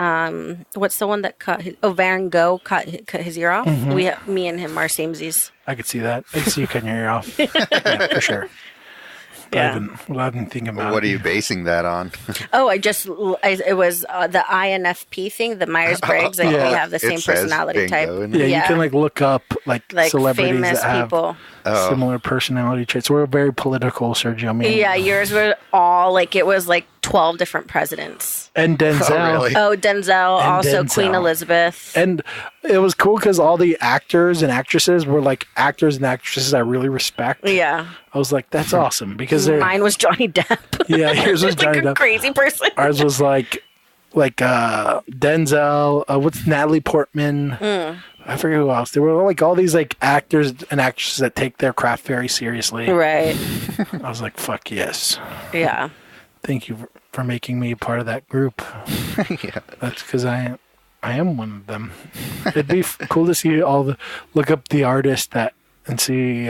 what's the one that Van Gogh cut his ear off? Me and him are samesies. I could see that. I could see you cutting your ear off. Yeah, for sure. Yeah. I didn't think about What are you basing that on? Oh, it was the INFP thing, the Myers-Briggs. We have the same personality type. Yeah, you can look up like celebrities famous that have people. Similar personality traits. We're very political, Sergio. I mean, Yeah, yours were all it was 12 different presidents. And Denzel. Oh, really? Oh, Denzel, And also Denzel. Queen Elizabeth. And it was cool because all the actors and actresses were actors and actresses I really respect. Yeah. I was like, that's awesome because they're. Mine was Johnny Depp. Yeah, yours was Johnny a Depp. crazy person. Ours was Denzel. What's Natalie Portman? I forget who else. There were all these actors and actresses that take their craft very seriously. Right. I was like, fuck yes. Yeah. Thank you for making me a part of that group. Yeah. That's because I am one of them. It'd be cool to see look up the artist and see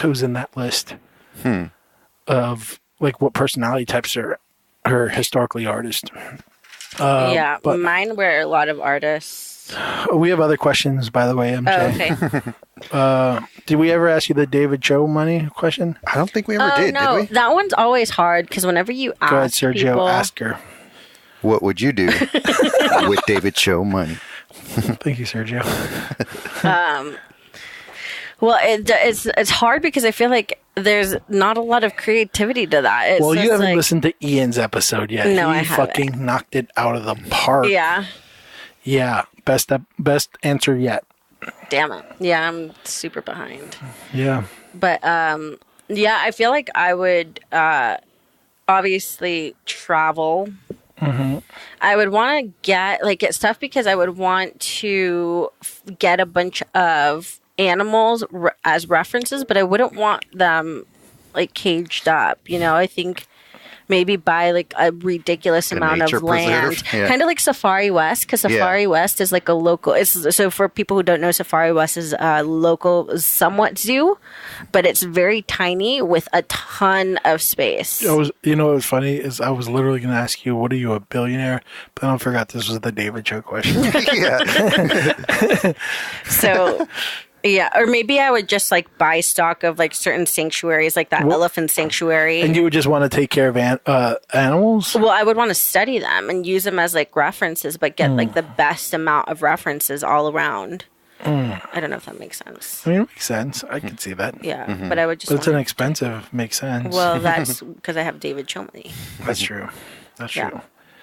who's in that list of what personality types are historically artists. But mine were a lot of artists. We have other questions, by the way, MJ. Oh, okay. Did we ever ask you the David Cho money question? I don't think we ever did no, we? that one's always hard because whenever you ask Go ahead, Sergio. people, Ask her. What would you do with David Cho money? Thank you, Sergio. Well, it's hard because I feel like there's not a lot of cretivity to that. It's Well, you just haven't listened to Ian's episode yet. No, I He haven't. fucking knocked it out of the park. Yeah. Yeah. Best answer yet. Damn it. Yeah, I'm super behind. Yeah. But I feel like I would obviously travel. Mm-hmm. I would want to get stuff because I would want to get a bunch of animals as references, but I wouldn't want them caged up. I think maybe buy a ridiculous amount of land, kind of like Safari West, because Safari West is a local. So for people who don't know, Safari West is a local, somewhat zoo, but it's very tiny with a ton of space. What was funny is I was literally going to ask you, what are you, a billionaire? But then I forgot this was the David Cho question. Yeah. So. Yeah, or maybe I would just buy stock of certain sanctuaries, like that elephant sanctuary. And you would just want to take care of animals? Well, I would want to study them and use them as references, but get the best amount of references all around. I don't know if that makes sense. I mean, it makes sense. I can see that. Yeah, but I would just. But it's inexpensive. Makes sense. Well, that's because I have David Cho money. That's true. That's true.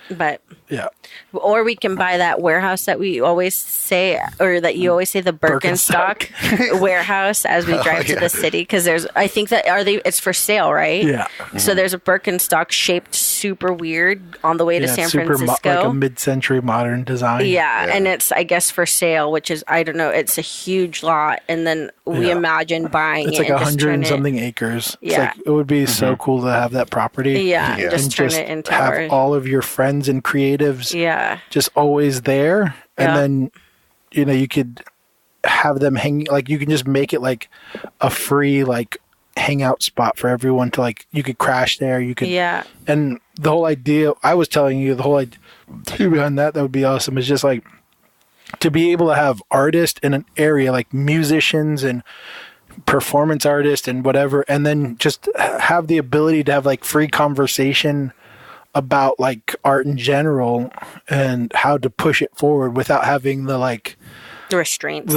But yeah, or we can buy that warehouse that we always say, or that you always say, the Birkenstock warehouse as we drive to the city. Because I think that it's for sale, right? Yeah. So there's a Birkenstock shaped super weird on the way to San Francisco, like a mid-century modern design. Yeah, and it's for sale, which is I don't know. It's a huge lot, and then we imagine buying it's it. It's 100 and something acres. Yeah, it would be so cool to have that property. Yeah, and just turn it into have all of your friends and creatives. Yeah, just always there, and then you could have them hanging. You can just make it a free hangout spot for everyone to you could crash there. You could and the whole idea I was telling you, the whole idea behind that would be awesome is just to be able to have artists in an area musicians and performance artists and whatever, and then just have the ability to have free conversation about art in general and how to push it forward without having the restraints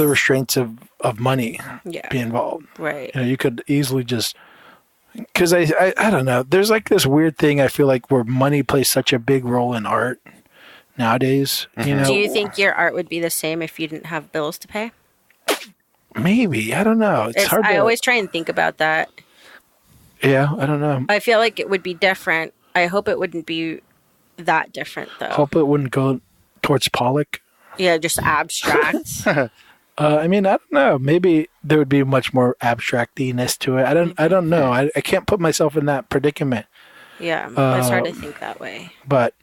of money Yeah. be involved. Right. You know, you could easily just, because I don't know. There's like this weird thing I feel like where money plays such a big role in art nowadays. You know, Do you think your art would be the same if you didn't have bills to pay? maybe, I don't know. It's hard. I always try and think about that. Yeah, I don't know. I feel like it would be different. I hope it wouldn't be that different, though. Hope it wouldn't go towards Pollock. Yeah, just abstract. I mean, I don't know. Maybe there would be much more abstractiness to it. I don't know. I can't put myself in that predicament. Yeah, it's hard to think that way. But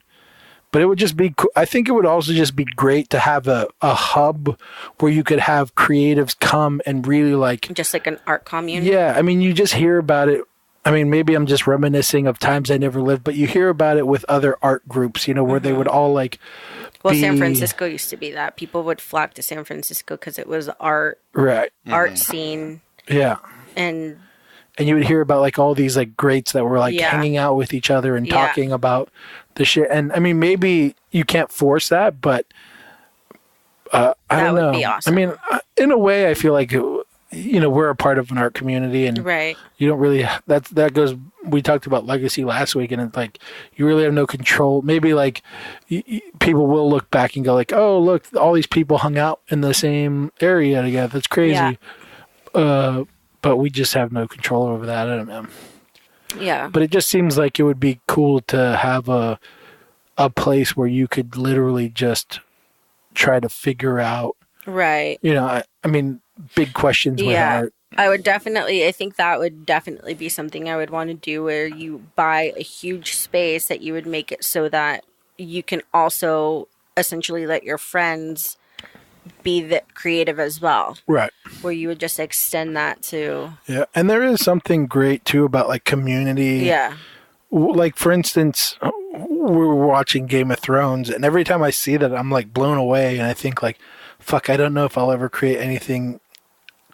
it would just be. I think it would also just be great to have a hub where you could have creatives come and really like. Just like an art commune. Yeah, I mean, you just hear about it. I mean, maybe I'm just reminiscing of times I never lived, but you hear about it with other art groups. You know, where they would all like. Well, San Francisco used to be that. People would flock to San Francisco because it was art scene. Yeah. And you would hear about like all these like greats that were like hanging out with each other and talking about the shit. And I mean, maybe you can't force that, but I don't know. That would be awesome. I mean, in a way, I feel like, you know, we're a part of an art community and you don't really, that goes, we talked about legacy last week and it's like, you really have no control. Maybe like people will look back and go like, oh, look, all these people hung out in the same area together. That's crazy. Yeah. But we just have no control over that. I don't know. Yeah. But it just seems like it would be cool to have a place where you could literally just try to figure out. Right. You know, I mean, big questions with art. I think that would definitely be something I would want to do where you buy a huge space that you would make it so that you can also essentially let your friends be the creative as well. Right. Where you would just extend that to. Yeah. And there is something great too about like community. Yeah. Like for instance, we were watching Game of Thrones and every time I see that I'm like blown away and I think like, fuck, I don't know if I'll ever create anything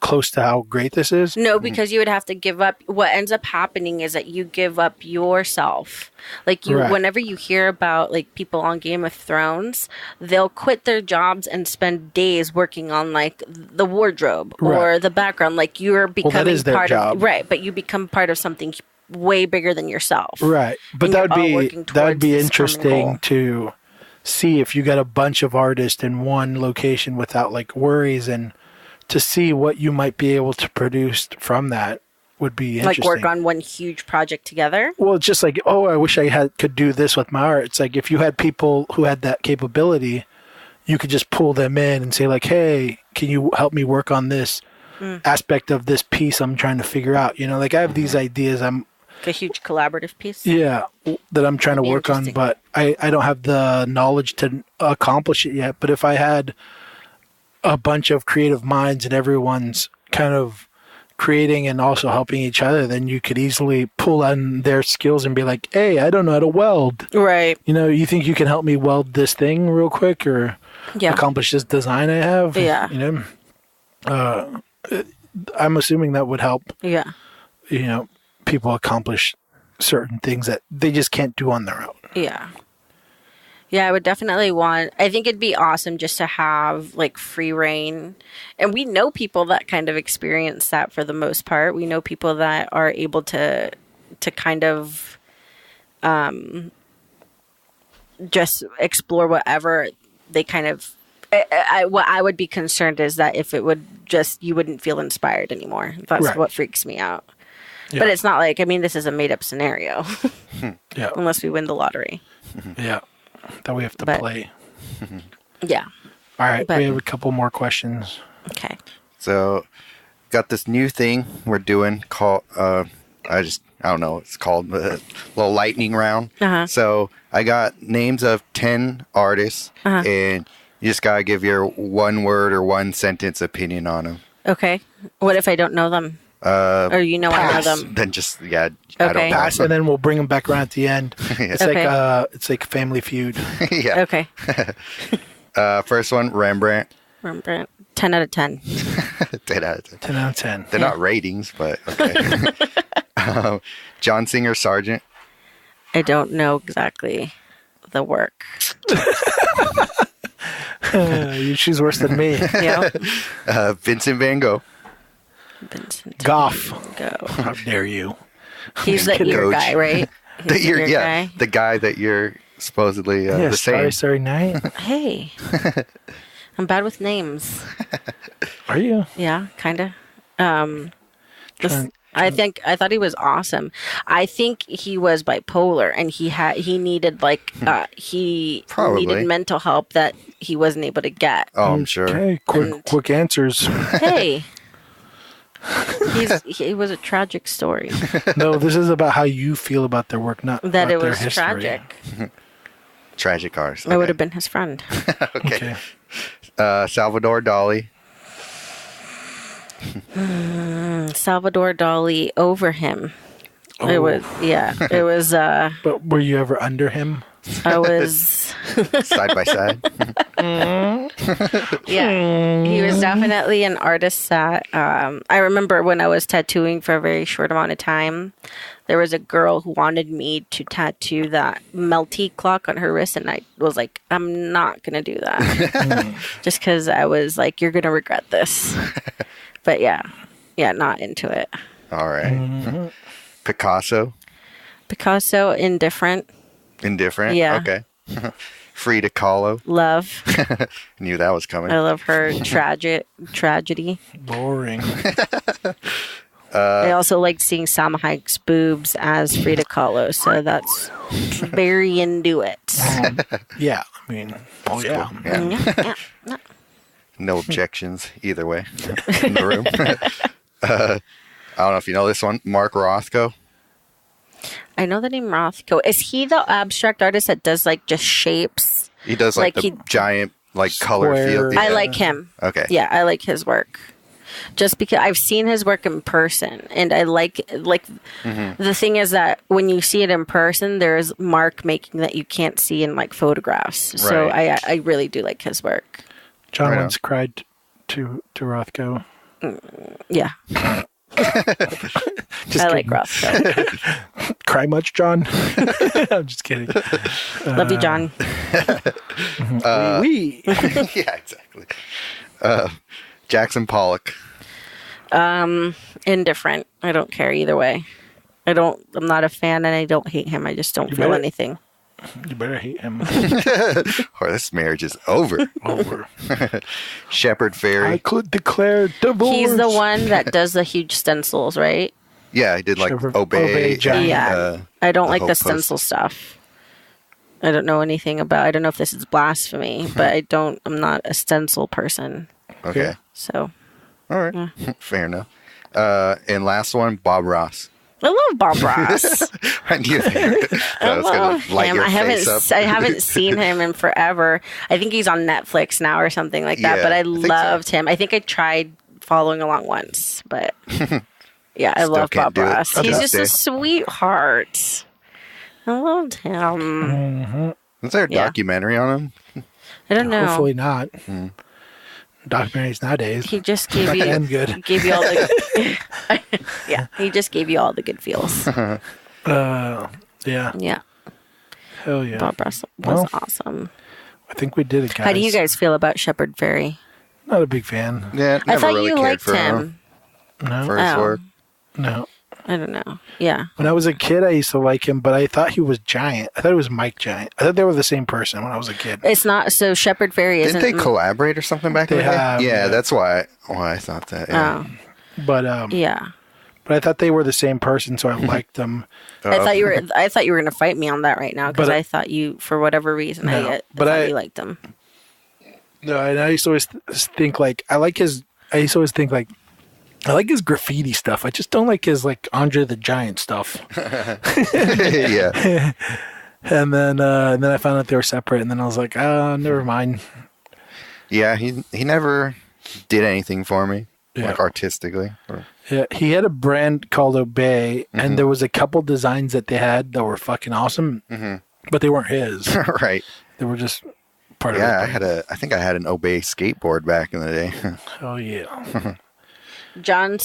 close to how great this is. No, because you would have to give up. What ends up happening is that you give up yourself. Like whenever you hear about like people on Game of Thrones, they'll quit their jobs and spend days working on like the wardrobe or the background. Like you're becoming that is their part job. of but you become part of something way bigger than yourself. Right. But that would be interesting to see if you got a bunch of artists in one location without like worries and to see what you might be able to produce from that would be interesting. Like work on one huge project together? Well, it's just like, oh, I wish I could do this with my art. It's like if you had people who had that capability, you could just pull them in and say like, hey, can you help me work on this aspect of this piece I'm trying to figure out? You know, like I have these ideas. I'm like a huge collaborative piece? Yeah, that I'm trying to work on, but I don't have the knowledge to accomplish it yet. But if I had a bunch of creative minds and everyone's kind of creating and also helping each other, then you could easily pull on their skills and be like, hey, I don't know how to weld. Right. You know, you think you can help me weld this thing real quick or accomplish this design I have? Yeah. You know, I'm assuming that would help. Yeah. You know, people accomplish certain things that they just can't do on their own. Yeah. Yeah, I would definitely I think it'd be awesome just to have like free reign. And we know people that kind of experience that for the most part. We know people that are able to kind of just explore whatever they kind of what I would be concerned is that if it would just, you wouldn't feel inspired anymore. That's what freaks me out. Yeah. But it's not like, I mean, this is a made up scenario. Yeah. Unless we win the lottery. Yeah. That we have to play. Yeah. All right. We have a couple more questions. Okay. So, got this new thing we're doing called, I don't know what it's called, a little lightning round. So, I got names of 10 artists, and you just got to give your one word or one sentence opinion on them. Okay. What if I don't know them? Or you know pass. I know them? Then just, I don't know. Pass, and then we'll bring them back around at the end. It's like Family Feud. Yeah. Okay. First one, Rembrandt. 10 out of 10. 10 out of 10. 10 out of 10. They're not ratings, but okay. John Singer Sargent. I don't know exactly the work. She's worse than me. Yeah. Vincent Van Gogh. Vincent Goff. Go. How dare you? He's the ear Coach. guy, right? He's the ear guy. The guy that you're supposedly the same. Sorry night. Hey. I'm bad with names. Are you? Yeah, kind of. I thought he was awesome. I think he was bipolar, and he needed Probably. needed mental help that he wasn't able to get. Oh, I'm sure. Okay, quick answers. Hey, he was a tragic story. No, this is about how you feel about their work, not That about it their was history. tragic. Tragic cars. I would have been his friend. Okay. Salvador Dali. Salvador Dali over him. It was It was. But were you ever under him? I was. Side by side. Yeah, he was definitely an artist that I remember when I was tattooing for a very short amount of time. There was a girl who wanted me to tattoo that melty clock on her wrist, and I was like, I'm not gonna do that, just because I was like, you're gonna regret this. But yeah, not into it. All right. Picasso. Indifferent. Indifferent. Yeah. Okay. Frida Kahlo. Love. Knew that was coming. I love her tragedy. Boring. I also liked seeing Salma Hayek's boobs as Frida Kahlo, so that's very into it. Yeah, I mean, yeah. Yeah. No objections either way in the room. I don't know if you know this one. Mark Rothko. I know the name Rothko. Is he the abstract artist that does like just shapes? He does like the giant color Square. field. I like him. Okay. Yeah, I like his work. Just because I've seen his work in person, and I like the thing is that when you see it in person, there's mark making that you can't see in like photographs. So I really do like his work. John Right once cried to Rothko. Yeah. Just I like kidding. Rothko. Cry much, John? I'm just kidding. Love you, John. Oui. Yeah, exactly. Jackson Pollock. Indifferent. I don't care either way. I'm not a fan, and I don't hate him. I just don't feel better- anything. You better hate him. Or this marriage is over. Over. Shepard I Fairey. could declare divorce. He's the one that does the huge stencils, right? Yeah, he did like Shepard- Obey. Giant. Yeah. I don't like whole the post. stencil stuff. I don't know anything about. I don't know if this is blasphemy, but I'm not a stencil person. Okay. So All right. Fair enough. And last one, Bob Ross. I love Bob Ross. I knew that was love going to light him. your I face up. haven't seen him in forever. I think he's on Netflix now or something like that. Yeah, but I I think loved him. I think I tried following along once, but yeah, I Still love can't Bob do it. Ross. To He's this just a day. sweetheart. I loved him. Is there a Yeah. documentary on him? I don't know. Hopefully not. Documentaries nowadays. He just gave Not you damn good. gave you all the yeah. He just gave you all the good feels. Yeah. Yeah, Hell yeah. Bob Ross was Well, awesome. I think we did it, guys. How do you guys feel about Shepard Fairey? Not a big fan. Yeah, I never thought really you cared liked for him. No. for his Oh. work. No. I don't know. Yeah. When I was a kid, I used to like him, but I thought he was Giant. I thought it was Mike Giant. I thought they were the same person when I was a kid. It's not. So Shepard Fairey Didn't isn't. they collaborate or something back in They the day? have, Yeah, yeah. that's why I thought that. Yeah. Oh, But yeah. but I thought they were the same person, so I liked them. I thought you were going to fight me on that right now because But I thought you, for whatever reason, No, I but thought you liked them. No, and I used to always think like I like his. I used to always think like I like his graffiti stuff. I just don't like his like Andre the Giant stuff. Yeah. And then I found out they were separate, and then I was like, never mind. Yeah, he never did anything for me, Yeah. like artistically. Yeah, he had a brand called Obey, and there was a couple designs that they had that were fucking awesome, but they weren't his. Right. They were just part Yeah, of it. I think I had an Obey skateboard back in the day. Oh yeah. John,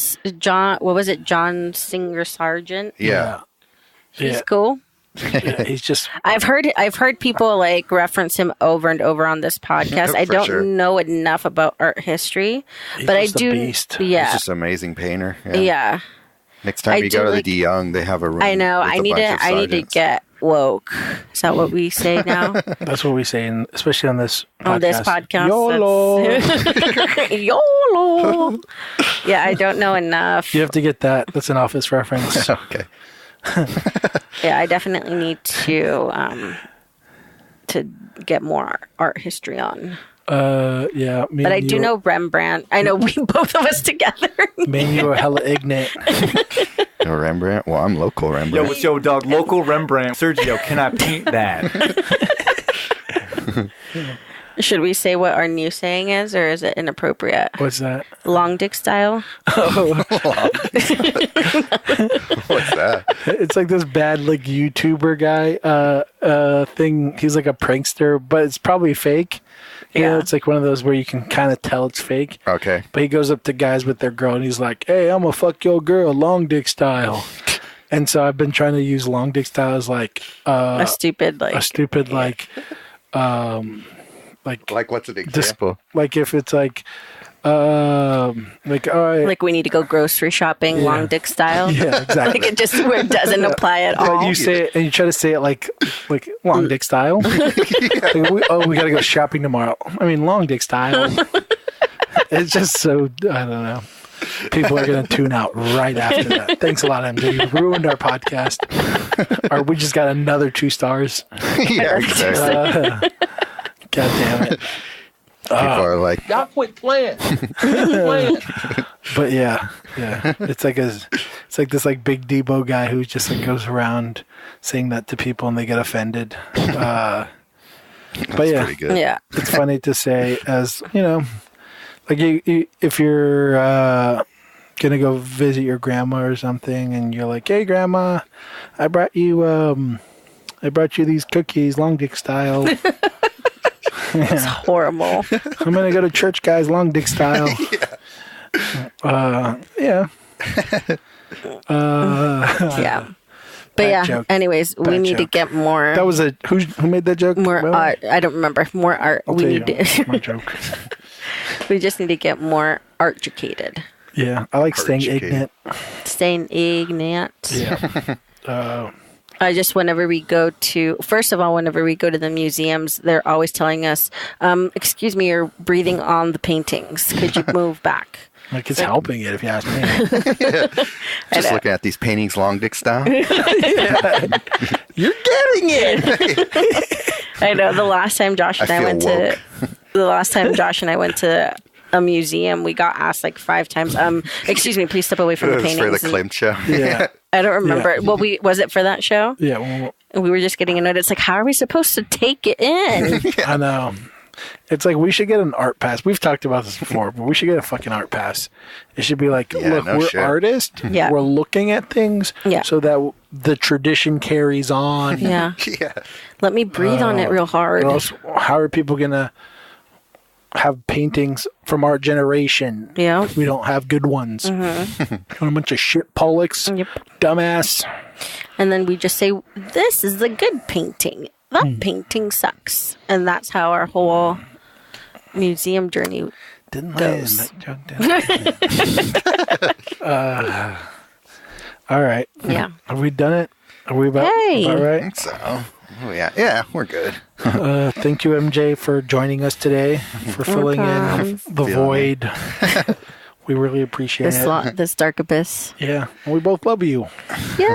what was it? John Singer Sargent. Yeah. He's Yeah. cool. He's just I've heard people like reference him over and over on this podcast. I For don't sure. know enough about art history, but I just a do. beast. Yeah, He's just an amazing painter. yeah. Next time I you do go to like- the De Young, they have a room. I know. with I a need bunch to. of I need to sergeants. get woke. Is that what we say now that's what we say, especially on this podcast. on this podcast? YOLO. That's- YOLO. Yeah, I don't know enough. You have to get that. That's an Office reference. Okay. Yeah, I definitely need to get more art history on. Yeah. But I do know Rembrandt. I know we both of us together. Me and you are hella ignorant. No Rembrandt? Well, I'm local Yo, Rembrandt. what's yo, dog? Local Rembrandt. Sergio, can I paint that? Should we say what our new saying is, or is it inappropriate? What's that? Long dick style. What's that? It's like this bad like YouTuber guy thing. He's like a prankster, but it's probably fake. You know, Yeah. it's like one of those where you can kind of tell it's fake. Okay. But he goes up to guys with their girl and he's like, "Hey, I'm gonna fuck your girl, long dick style." And so I've been trying to use long dick style as like A stupid a stupid like Like, what's an example? like if it's like all right, like we need to go grocery shopping, Yeah. long dick style. yeah, exactly. Like it just where it doesn't apply at all. You say it and you try to say it like long dick style. Like, we gotta go shopping tomorrow. I mean, long dick style. It's just so I don't know. People are gonna tune out right after that. Thanks a lot, MJ. You ruined our podcast. Or we just got another 2 stars. Yeah, exactly. God damn it. People are like, Y'all quit playing. But yeah. It's like this like big Debo guy who just like goes around saying that to people and they get offended. But yeah. pretty good. Yeah. It's funny to say, as you know, like you if you're gonna go visit your grandma or something and you're like, "Hey grandma, I brought you these cookies, long dick style. It's horrible. I'm gonna go to church, guys, long dick style." Yeah. Yeah. But Bad yeah, joke. anyways, we Bad need to joke. get more That was who made that joke? more Well, art. I don't remember. More art. I'll We tell need you, it's to my joke. we just need to get more art-educated. Yeah, I like staying Art-educated. ignorant. Staying ignorant. Yeah. I just, whenever we go to the museums, they're always telling us, excuse me, you're breathing on the paintings. Could you move back? Like it's helping it, if you ask me. just know. looking at these paintings long dick style. You're getting it. I know the last time Josh and I feel went to a museum, we got asked like 5 times, excuse me, please step away from the It was paintings. for the Klimt show. Yeah. I don't remember. Yeah. Well, was it for that show? Yeah. Well, And we were just getting annoyed. It's like, how are we supposed to take it in? I know. It's like we should get an art pass. We've talked about this before, but we should get a fucking art pass. It should be like, Yeah, look, no we're shit. artists. Yeah. We're looking at things Yeah. so that the tradition carries on. Yeah. Yeah. Let me breathe on it real hard. Or else, how are people going to have paintings from our generation? Yeah. We don't have good ones. Mm-hmm. A bunch of shit Pollocks. Yep. Dumbass. And then we just say, this is the good painting. That painting sucks. And that's how our whole museum journey Didn't Goes. land that joke, did I? All right. Yeah. Have we done it? Are we about, Hey. about right? So, oh yeah, yeah, we're good. Thank you, MJ, for joining us today, for filling in the void. We really appreciate it. This dark abyss. Yeah. And we both love you. Yay!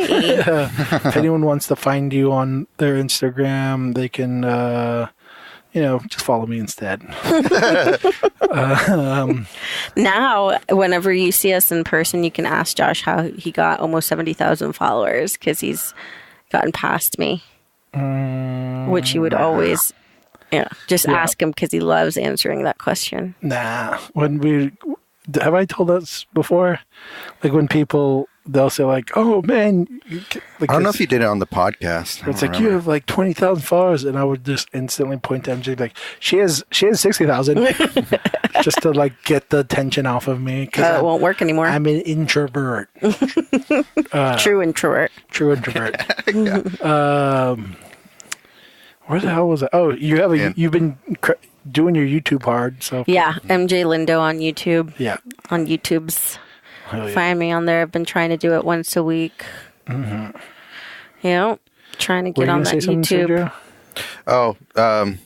If anyone wants to find you on their Instagram, they can, just follow me instead. Now, whenever you see us in person, you can ask Josh how he got almost 70,000 followers because he's gotten past me. Which he would always, just ask him because he loves answering that question. Nah. Have I told us before? Like when people they'll say like, "Oh man," like, I don't know if you did it on the podcast. It's like you have like 20,000 followers, and I would just instantly point to MJ like, "She has 60,000," just to like get the attention off of me. It won't work anymore. I'm an introvert. True introvert. True introvert. Where the hell was I? Oh, you've been doing your YouTube hard. So Yeah, MJ Lindo on YouTube. Yeah. On YouTube's. Hell yeah. Find me on there. I've been trying to do it once a week. Mm-hmm. Trying to Were get you on gonna that say something, YouTube. Sergio?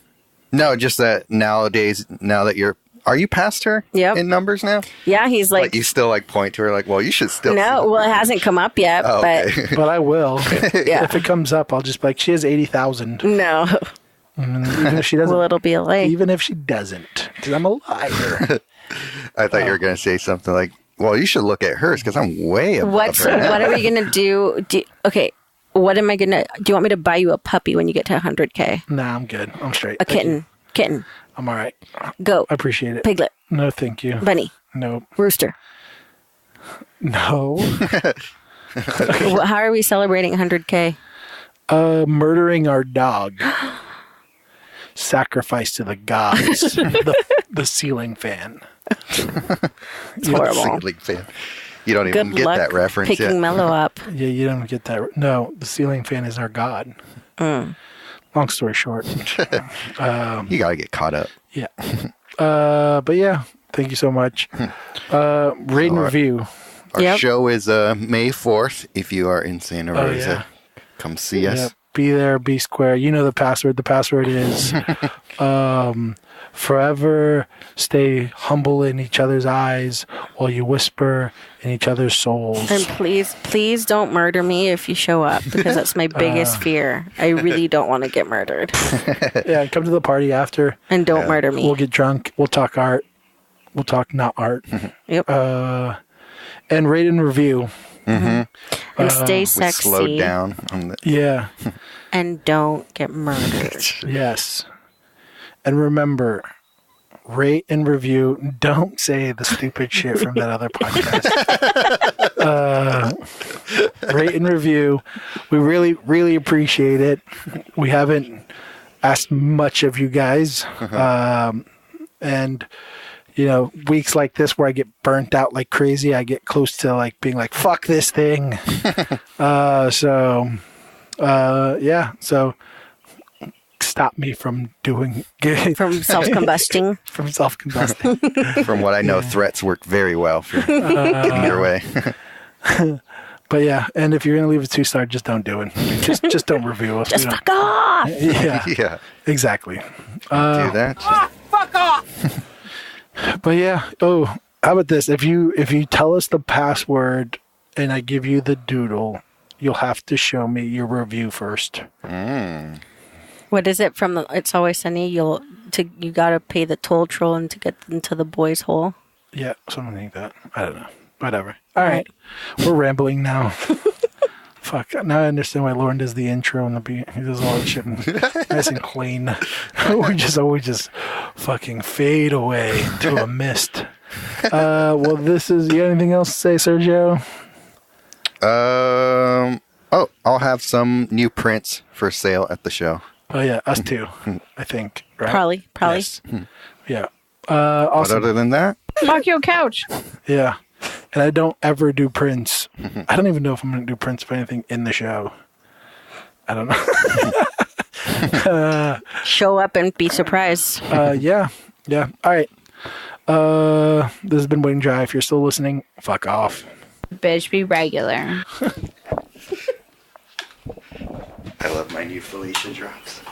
No, just that nowadays, now that are you past her in numbers now? Yeah, he's like you still like point to her like, well, you should still. No, well, it hasn't come up yet, But I will. Yeah. If it comes up, I'll just be like, she has 80,000. No. Even if she doesn't. Well, it'll be a lie. Even if she doesn't, because I'm a liar. I thought you were going to say something like, well, you should look at hers because I'm way above her. What are we gonna do? Okay, what am I gonna? Do you want me to buy you a puppy when you get to 100K? Nah, I'm good. I'm straight. A kitten. I'm all right. Goat. I appreciate it. Piglet. No, thank you. Bunny. No. Rooster. No. How are we celebrating 100K? Murdering our dog. Sacrifice to the gods. the ceiling fan. It's horrible. Ceiling fan. You don't Good even get luck that reference picking yet. Mello up. Yeah, you don't get that. No, the ceiling fan is our god. Long story short. You got to get caught up. Yeah. But yeah, thank you so much. Rate and review. Our show is May 4th. If you are in Santa Rosa, come see us. Yeah. Be there, be square. You know the password. The password is forever stay humble in each other's eyes while you whisper in each other's souls. And please don't murder me if you show up, because that's my biggest fear. I really don't want to get murdered. Yeah, come to the party after. And don't murder me. We'll get drunk. We'll talk art. We'll talk not art. Yep. And rate and review. And stay sexy. Slow down. On the... Yeah. And don't get murdered. Yes. And remember, rate and review. Don't say the stupid shit from that other podcast. Rate and review. We really, really appreciate it. We haven't asked much of you guys. And, you know, weeks like this where I get burnt out like crazy, I get close to like being like, fuck this thing. So stop me from doing From self-combusting. From self-combusting. From what I know, threats work very well for getting your way. But yeah, and if you're gonna leave a 2-star, just don't do it. Just don't review us. Just fuck off. Yeah, exactly. Do that. Fuck off! But yeah. Oh, how about this? If you tell us the password and I give you the doodle, you'll have to show me your review first. What is it from the It's Always Sunny? You gotta pay the toll troll and to get into the boys' hole. Yeah, something like that. I don't know. Whatever. All right. We're rambling now. Fuck. Now I understand why Lauren does the intro and the beat. He does all that shit nice and clean. we just fucking fade away into a mist. Well, this is. You got anything else to say, Sergio? I'll have some new prints for sale at the show. Oh yeah, us too. I think. Right? Probably. Yes. Yeah. But Awesome. other than that, Fuck your couch. Yeah. And I don't ever do prints. I don't even know if I'm going to do prints of anything in the show. I don't know. Show up and be surprised. Yeah. All right. This has been Waiting Dry. If you're still listening, fuck off. Bitch, be regular. I love my new Felicia drops.